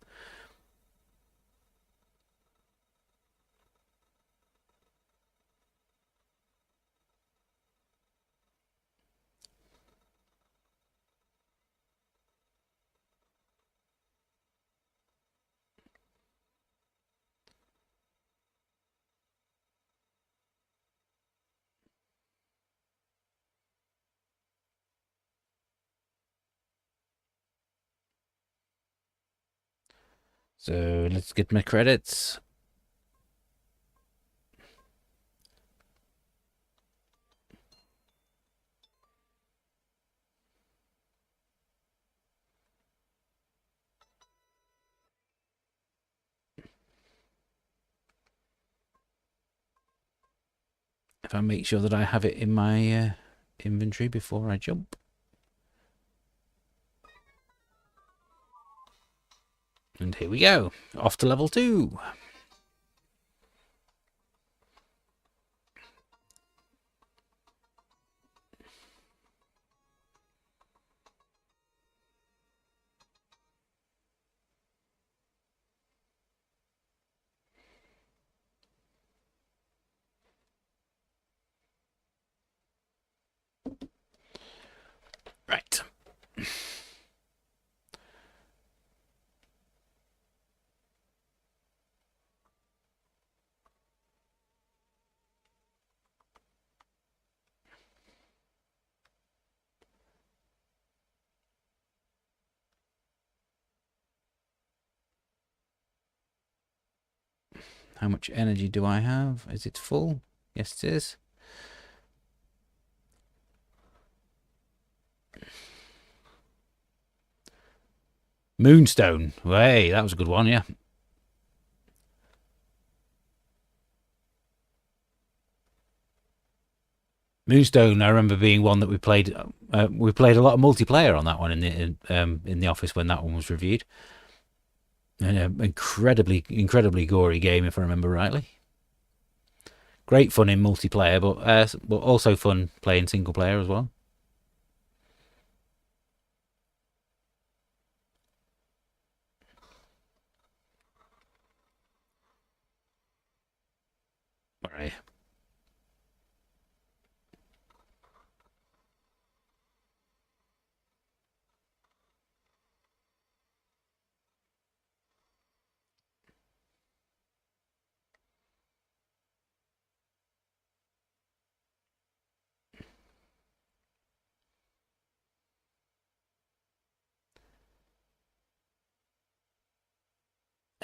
So let's get my credits. If I make sure that I have it in my inventory before I jump. And here we go, off to level 2. Right. How much energy do I have? Is it full? Yes, it is. Moonstone. Hey, that was a good one, yeah. Moonstone, I remember being one that we played. We played a lot of multiplayer on that one in the office when that one was reviewed. And an incredibly gory game, if I remember rightly. Great fun in multiplayer, but also fun playing single player as well. All right.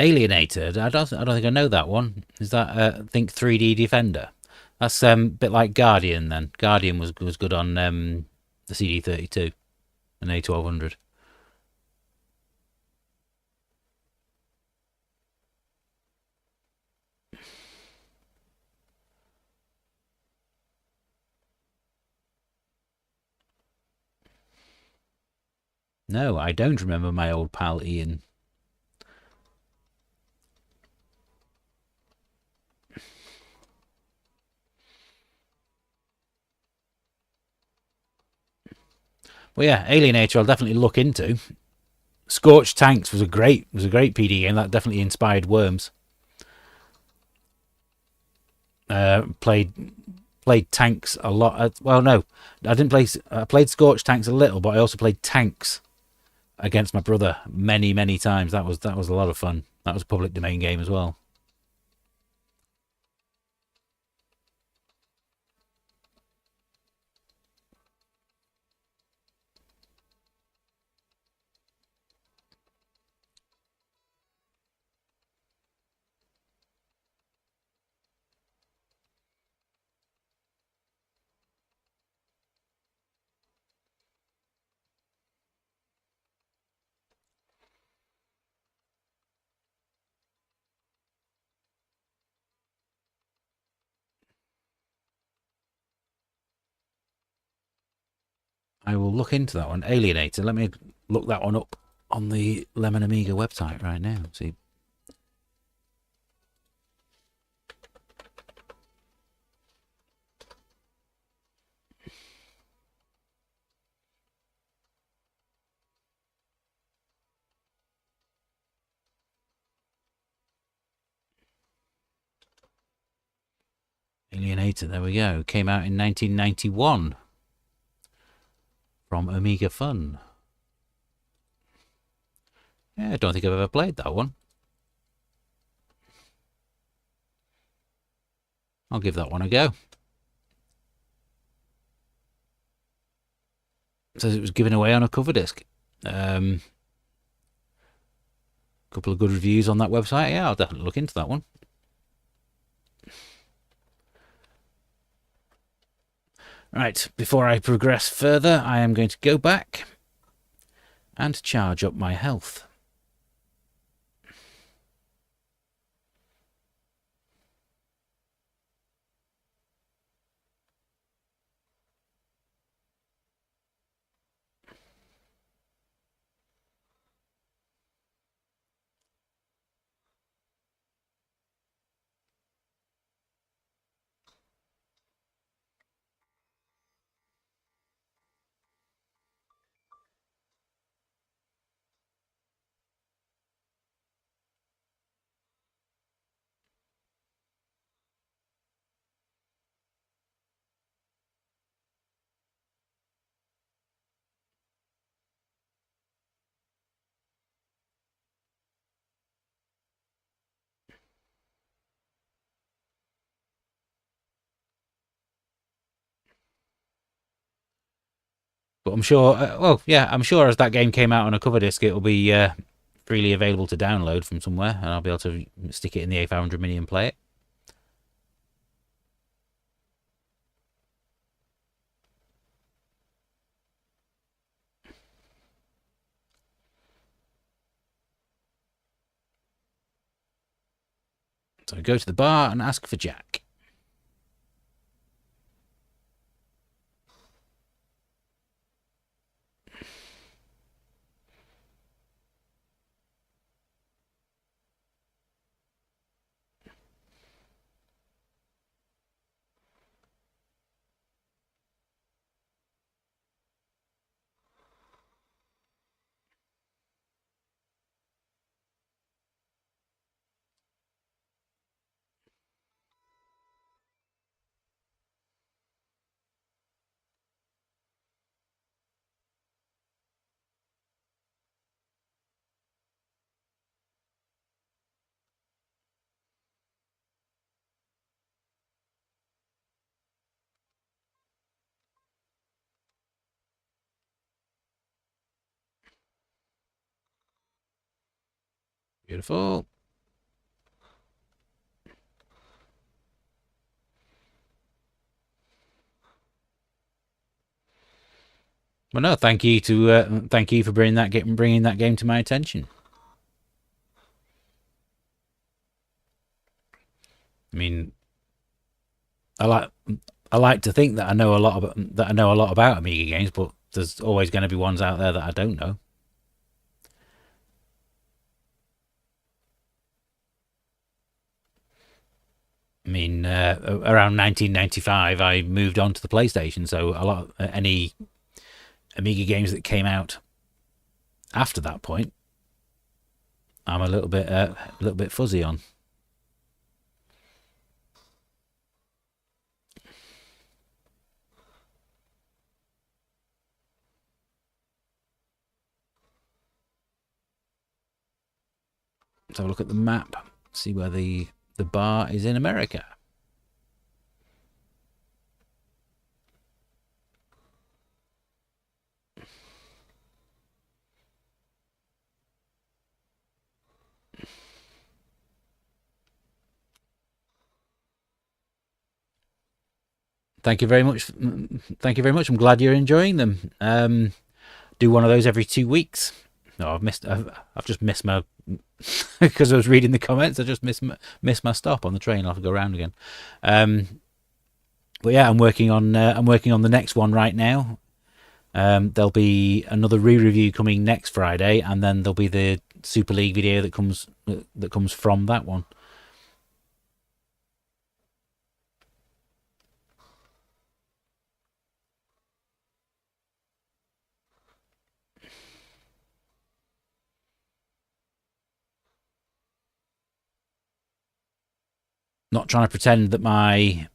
Alienated. I don't think I know that one. Is that I think 3D Defender? That's a bit like Guardian then. Guardian was good on the CD32 and A1200. No, I don't remember my old pal Ian. Well, yeah, Alienator I'll definitely look into. Scorched Tanks was a great PD game that definitely inspired Worms. Played tanks a lot. Well, no, I didn't play. I played Scorched Tanks a little, but I also played tanks against my brother many times. That was a lot of fun. That was a public domain game as well. I will look into that one. Alienator. Let me look that one up on the Lemon Amiga website right now. See. Alienator, there we go. Came out in 1991 from Amiga Fun. Yeah, I don't think I've ever played that one. I'll give that one a go. It says it was given away on a cover disc. Couple of good reviews on that website. Yeah, I'll definitely look into that one. Right, before I progress further, I am going to go back and charge up my health. But I'm sure, well, yeah, I'm sure as that game came out on a cover disc, it'll be freely available to download from somewhere, and I'll be able to stick it in the A500 Mini and play it. So I go to the bar and ask for Jack. Beautiful. Well, no, thank you for bringing that game to my attention. I mean, I like to think that I know a lot about Amiga games, but there's always going to be ones out there that I don't know. I mean, around 1995, I moved on to the PlayStation, so a lot of any Amiga games that came out after that point, I'm a little bit fuzzy on. Let's have a look at the map, see where the bar is in America. Thank you very much. Thank you very much. I'm glad you're enjoying them. Do one of those every 2 weeks. No, I've just missed my because I was reading the comments. I just missed my stop on the train. I'll have to go around again. But yeah, I'm working on the next one right now. There'll be another re-review coming next Friday, and then there'll be the Super League video that comes from that one. Not trying to pretend that my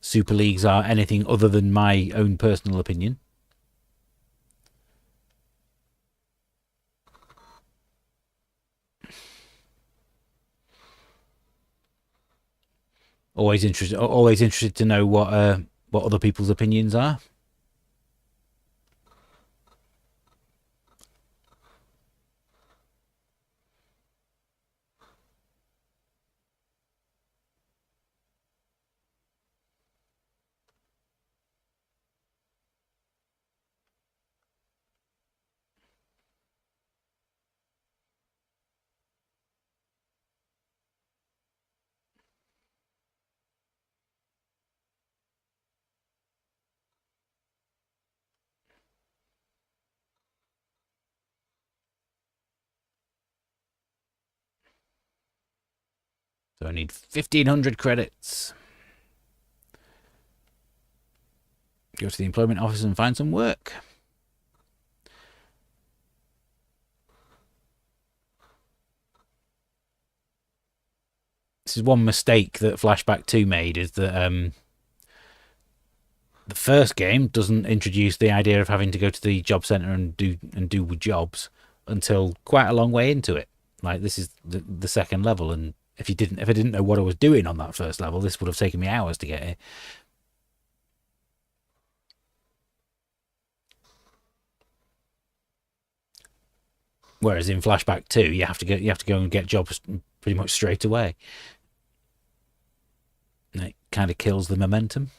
Super Leagues are anything other than my own personal opinion. Always interested to know what other people's opinions are. So I need 1,500 credits. Go to the employment office and find some work. This is one mistake that Flashback 2 made, is that the first game doesn't introduce the idea of having to go to the job centre and do jobs until quite a long way into it. Like, this is the second level, and if I didn't know what I was doing on that first level, this would have taken me hours to get here. Whereas in Flashback 2, you have to go and get jobs pretty much straight away. And it kind of kills the momentum.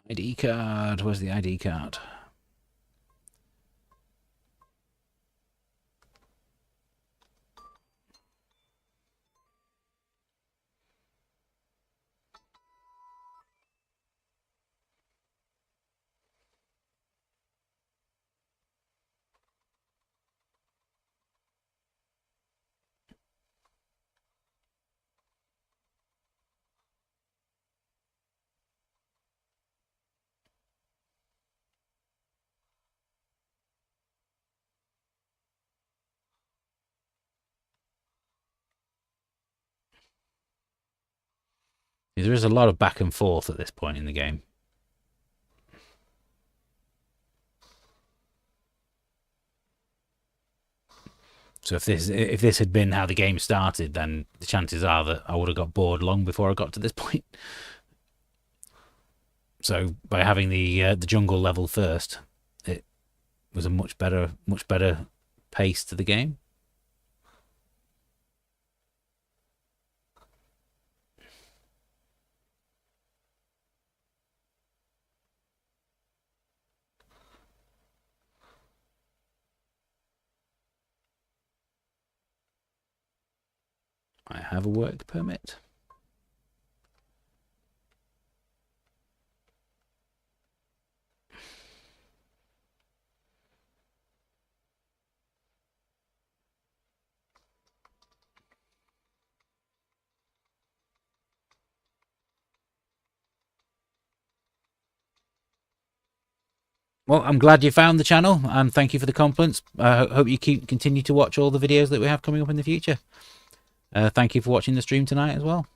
ID card. Where's the ID card? There is a lot of back and forth at this point in the game. So if this had been how the game started, then the chances are that I would have got bored long before I got to this point. So by having the jungle level first, it was a much better pace to the game. I have a work permit. Well, I'm glad you found the channel, and thank you for the compliments. I hope you continue to watch all the videos that we have coming up in the future. Thank you for watching the stream tonight as well.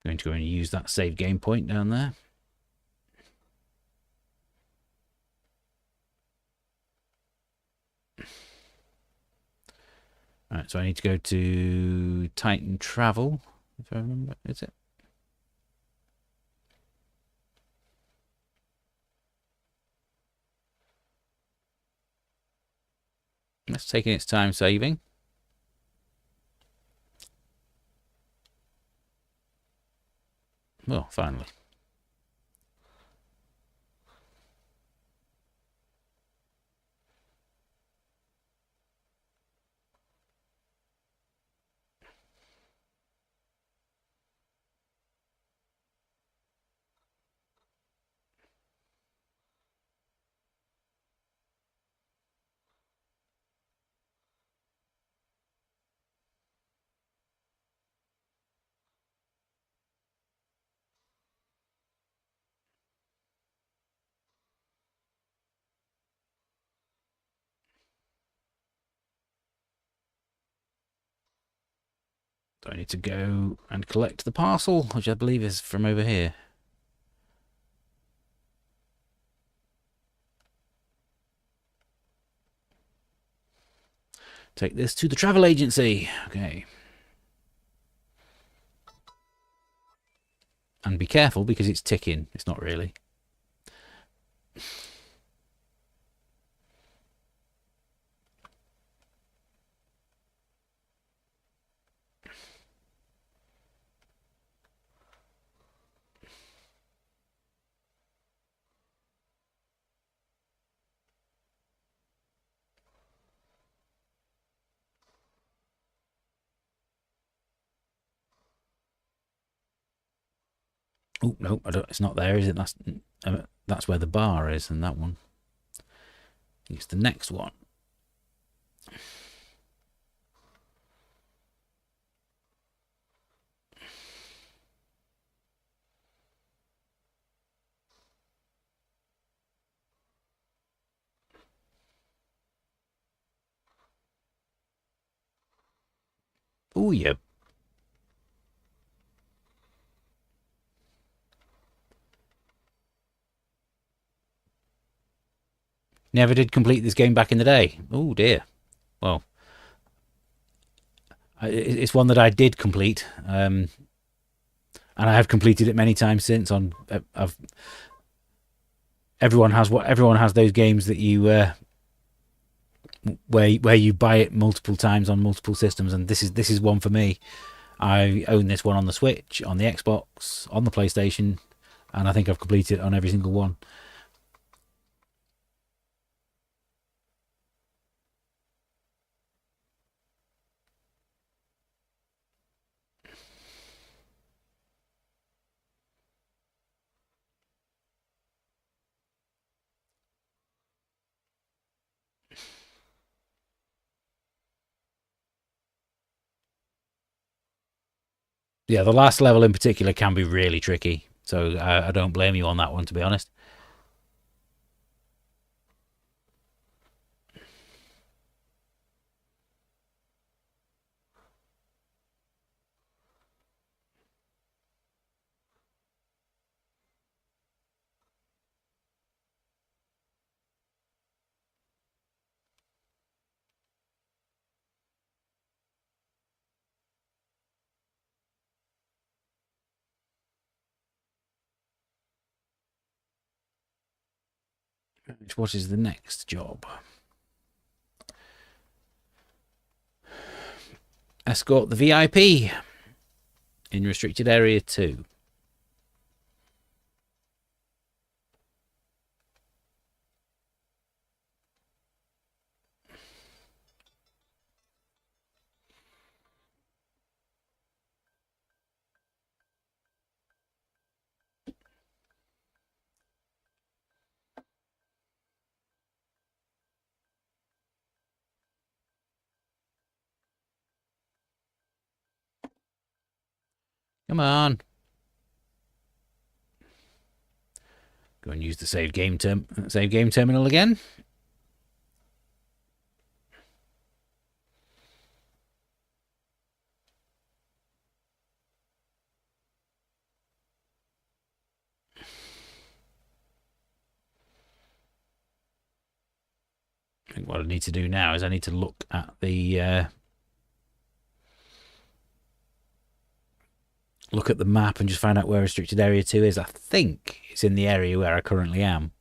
Going to go and use that save game point down there. Alright, so I need to go to Titan Travel, if I remember. Is it? It's taking its time saving. Well, finally. So I need to go and collect the parcel, which I believe is from over here. Take this to the travel agency. Okay. And be careful because it's ticking. It's not really. Oh, no, it's not there, is it? That's where the bar is, and that one. It's the next one. Oh, yeah. Never did complete this game back in the day. Oh, dear. Well, it's one that I did complete, and I have completed it many times since. Everyone has those games that you where you buy it multiple times on multiple systems, and this is one for me. I own this one on the Switch, on the Xbox, on the PlayStation, and I think I've completed it on every single one. Yeah, the last level in particular can be really tricky, so I don't blame you on that one, to be honest. What is the next job? Escort the VIP in restricted area 2. Come on. Go and use the save game terminal again. think what I need to do now is I need to look at the map and just find out where restricted area 2 is. I think it's in the area where I currently am.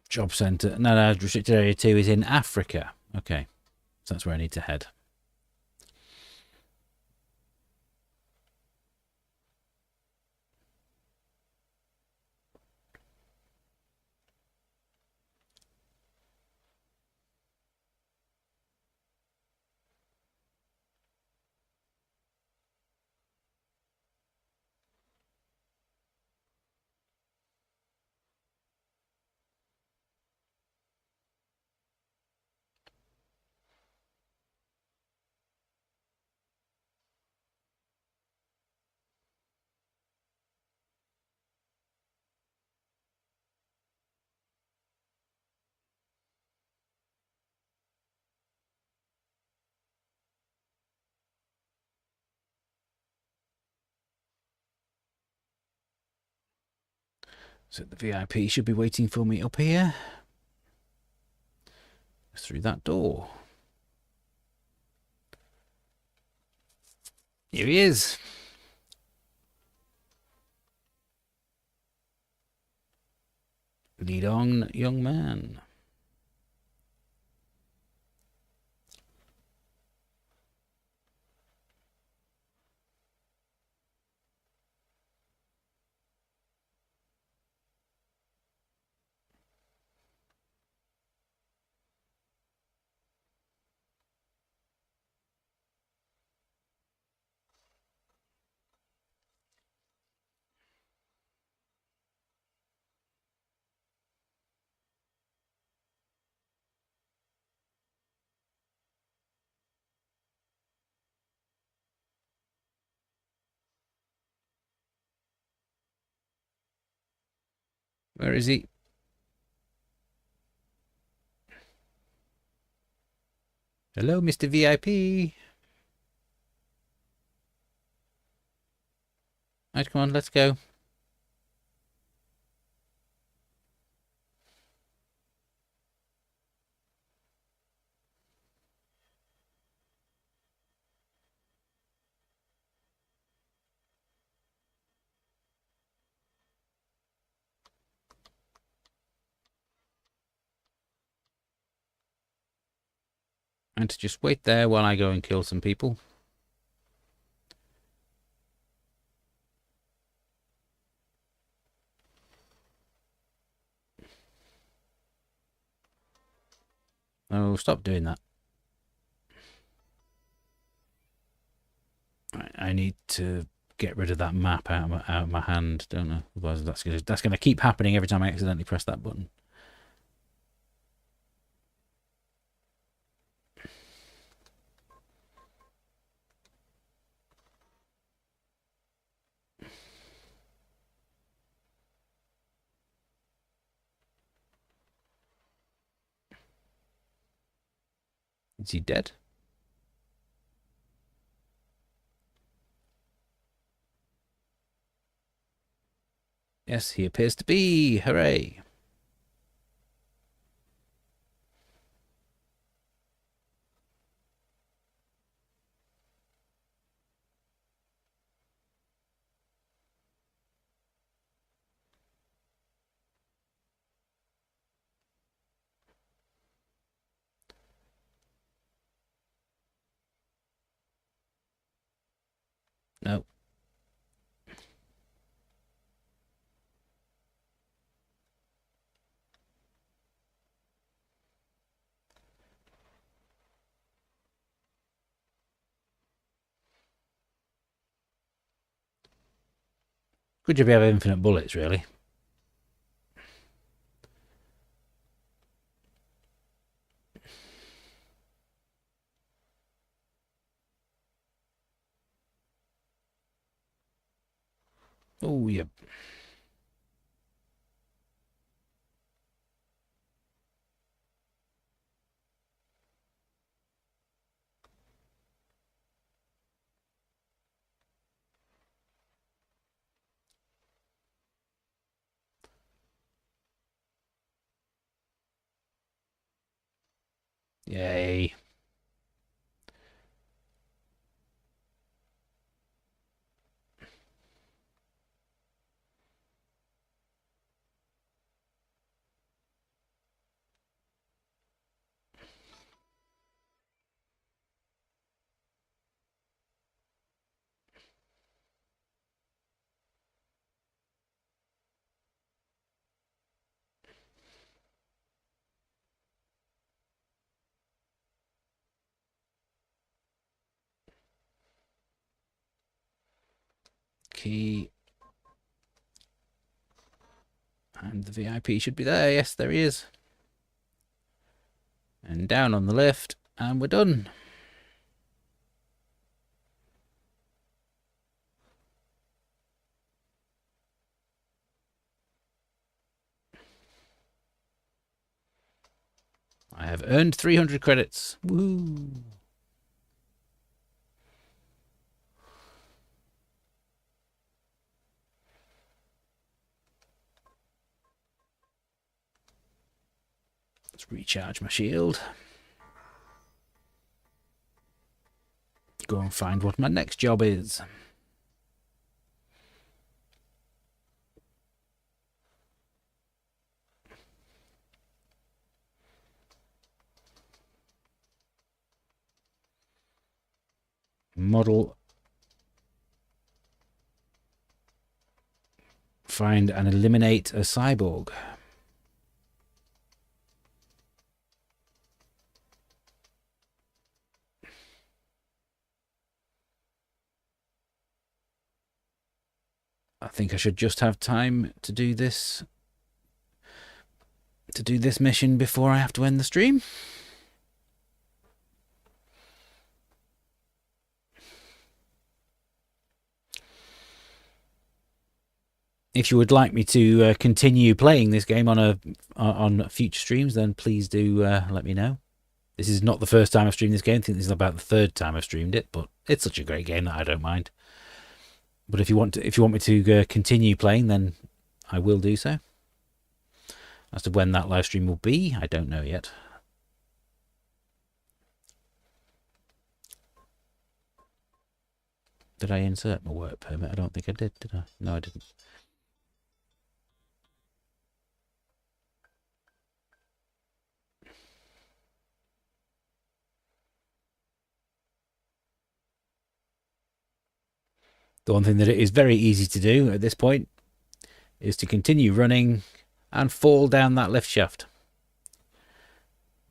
Job centre. No, restricted area 2 is in Africa. Okay, so that's where I need to head. So the VIP should be waiting for me up here. Through that door. Here he is. Lead on, young man. Where is he? Hello, Mr. VIP. Right, come on, let's go. And to just wait there while I go and kill some people. Oh, stop doing that. I need to get rid of that map out of my hand, don't I? Otherwise that's gonna keep happening every time I accidentally press that button. Is he dead? Yes, he appears to be. Hooray! No. Good job you have infinite bullets, really. Oh, yeah. Yay. Key. And the VIP should be there. Yes, there he is. And down on the lift. And we're done. I have earned 300 credits. Woo! Let's recharge my shield. Go and find what my next job is. Model. Find and eliminate a cyborg. I think I should just have time to do this. To do this mission before I have to end the stream. If you would like me to continue playing this game on future streams, then please do let me know. This is not the first time I've streamed this game. I think this is about the third time I've streamed it, but it's such a great game that I don't mind. But if you want me to continue playing, then I will do so. As to when that live stream will be, I don't know yet. Did I insert my work permit? I don't think I did I? No, I didn't. The one thing that it is very easy to do at this point is to continue running and fall down that lift shaft.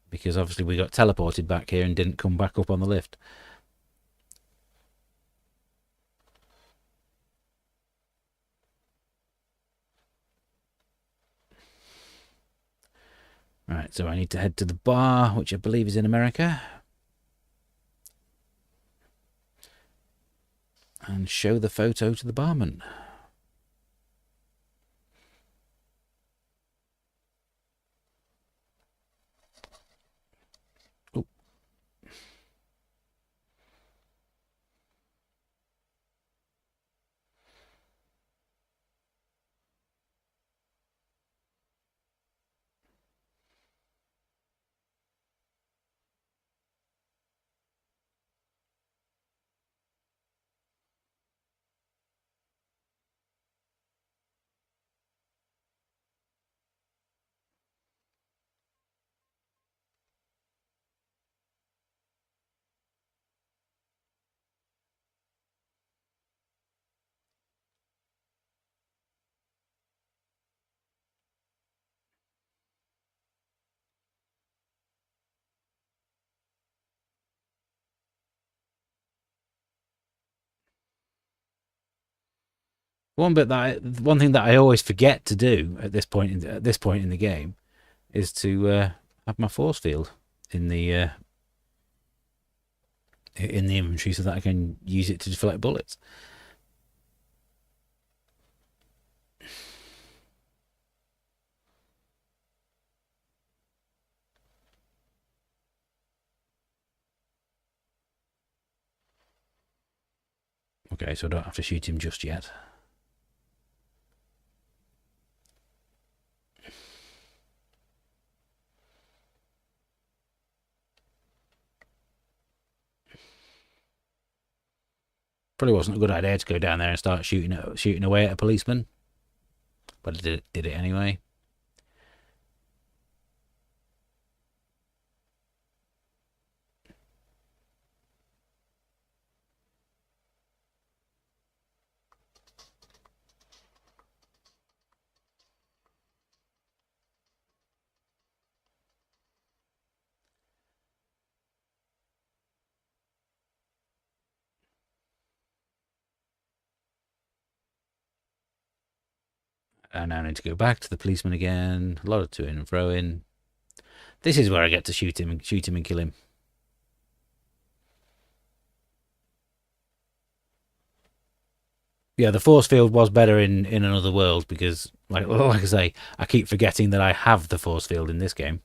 Because obviously we got teleported back here and didn't come back up on the lift. Right, so I need to head to the bar, which I believe is in America. And show the photo to the barman. Oh. One thing that I always forget to do at this point in the game is to have my force field in the inventory so that I can use it to deflect bullets. Okay, so I don't have to shoot him just yet. Probably wasn't a good idea to go down there and start shooting away at a policeman, but I did it anyway. And now I need to go back to the policeman again. A lot of to-in and fro-in. This is where I get to shoot him and kill him. Yeah, the force field was better in Another World because, like I say, I keep forgetting that I have the force field in this game.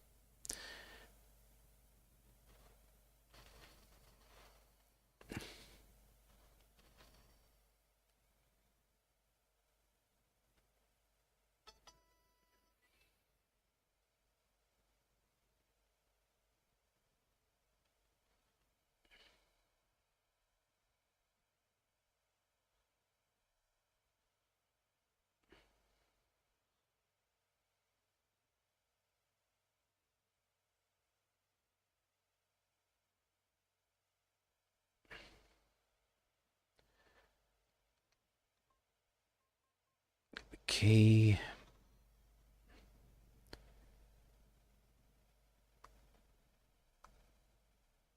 Key.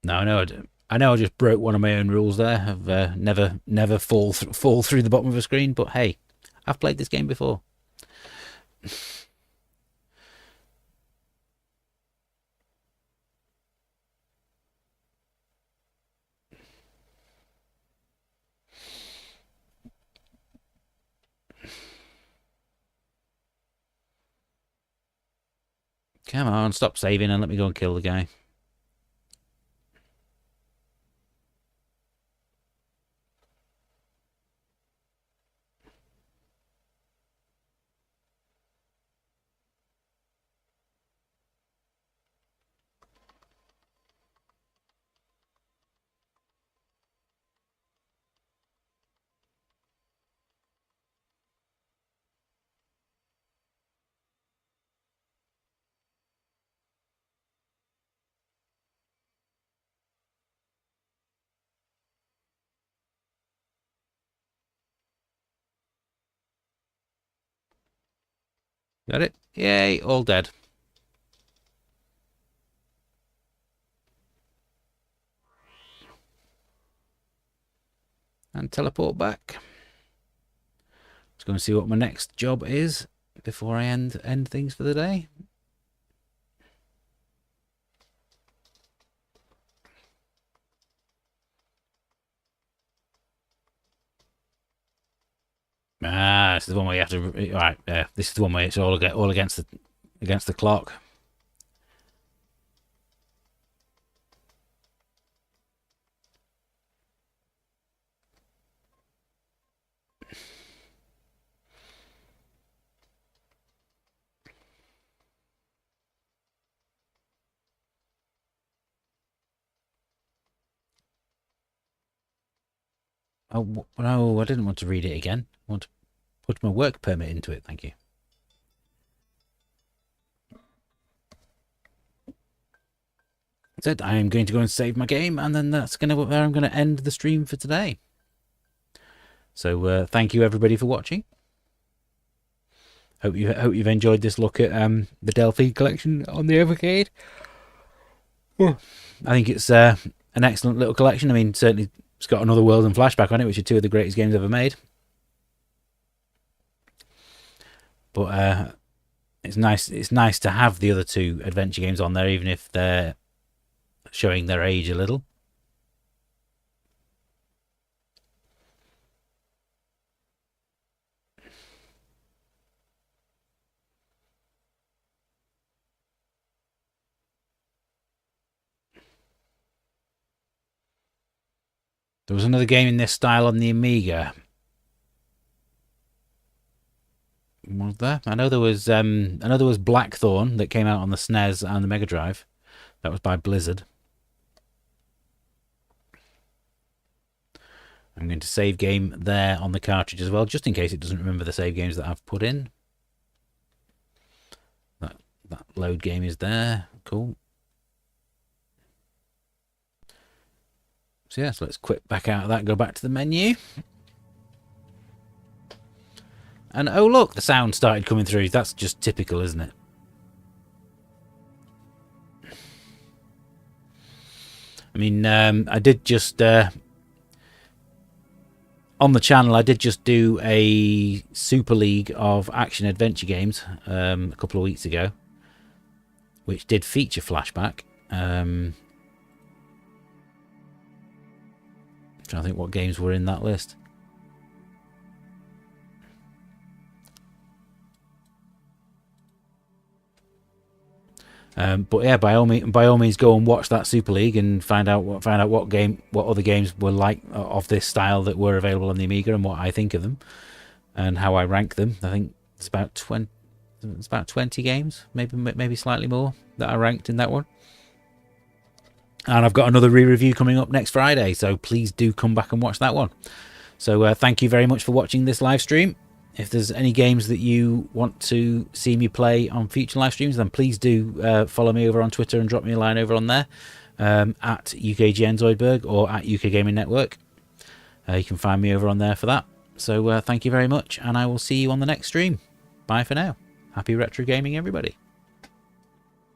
No, I know I just broke one of my own rules there of never fall through the bottom of a screen. But hey, I've played this game before. Come on, stop saving and let me go and kill the guy. Got it? Yay, all dead. And teleport back. Let's go and see what my next job is before I end things for the day. This is the one where you have to. All right, this is the one where it's all against the clock. Oh no, I didn't want to read it again. I want to put my work permit into it. Thank you. Said I am going to go and save my game, and then that's where I'm going to end the stream for today. So thank you everybody for watching. Hope you've enjoyed this look at the Delphine Collection on the Evercade. I think it's an excellent little collection. I mean, certainly it's got Another World and Flashback on it, which are two of the greatest games ever made. But it's nice to have the other two adventure games on there, even if they're showing their age a little. There was another game in this style on the Amiga. Was there? I know there was Blackthorn that came out on the SNES and the Mega Drive. That was by Blizzard. I'm going to save game there on the cartridge as well, just in case it doesn't remember the save games that I've put in. That load game is there. Cool. So yeah, so let's quit back out of that, go back to the menu. And oh look, the sound started coming through. That's just typical, isn't it? I mean, I did just... on the channel, I did just do a Super League of action-adventure games a couple of weeks ago, which did feature Flashback. I'm trying to think what games were in that list. But yeah, by all means, go and watch that Super League and find out what other games were like of this style that were available on the Amiga and what I think of them and how I rank them. I think it's about 20. It's about 20 games, maybe slightly more, that I ranked in that one. And I've got another re-review coming up next Friday, so please do come back and watch that one. So thank you very much for watching this live stream. If there's any games that you want to see me play on future live streams, then please do follow me over on Twitter and drop me a line over on there at UKGNZoidberg or at UK Gaming Network. You can find me over on there for that. So thank you very much, and I will see you on the next stream. Bye for now. Happy retro gaming, everybody.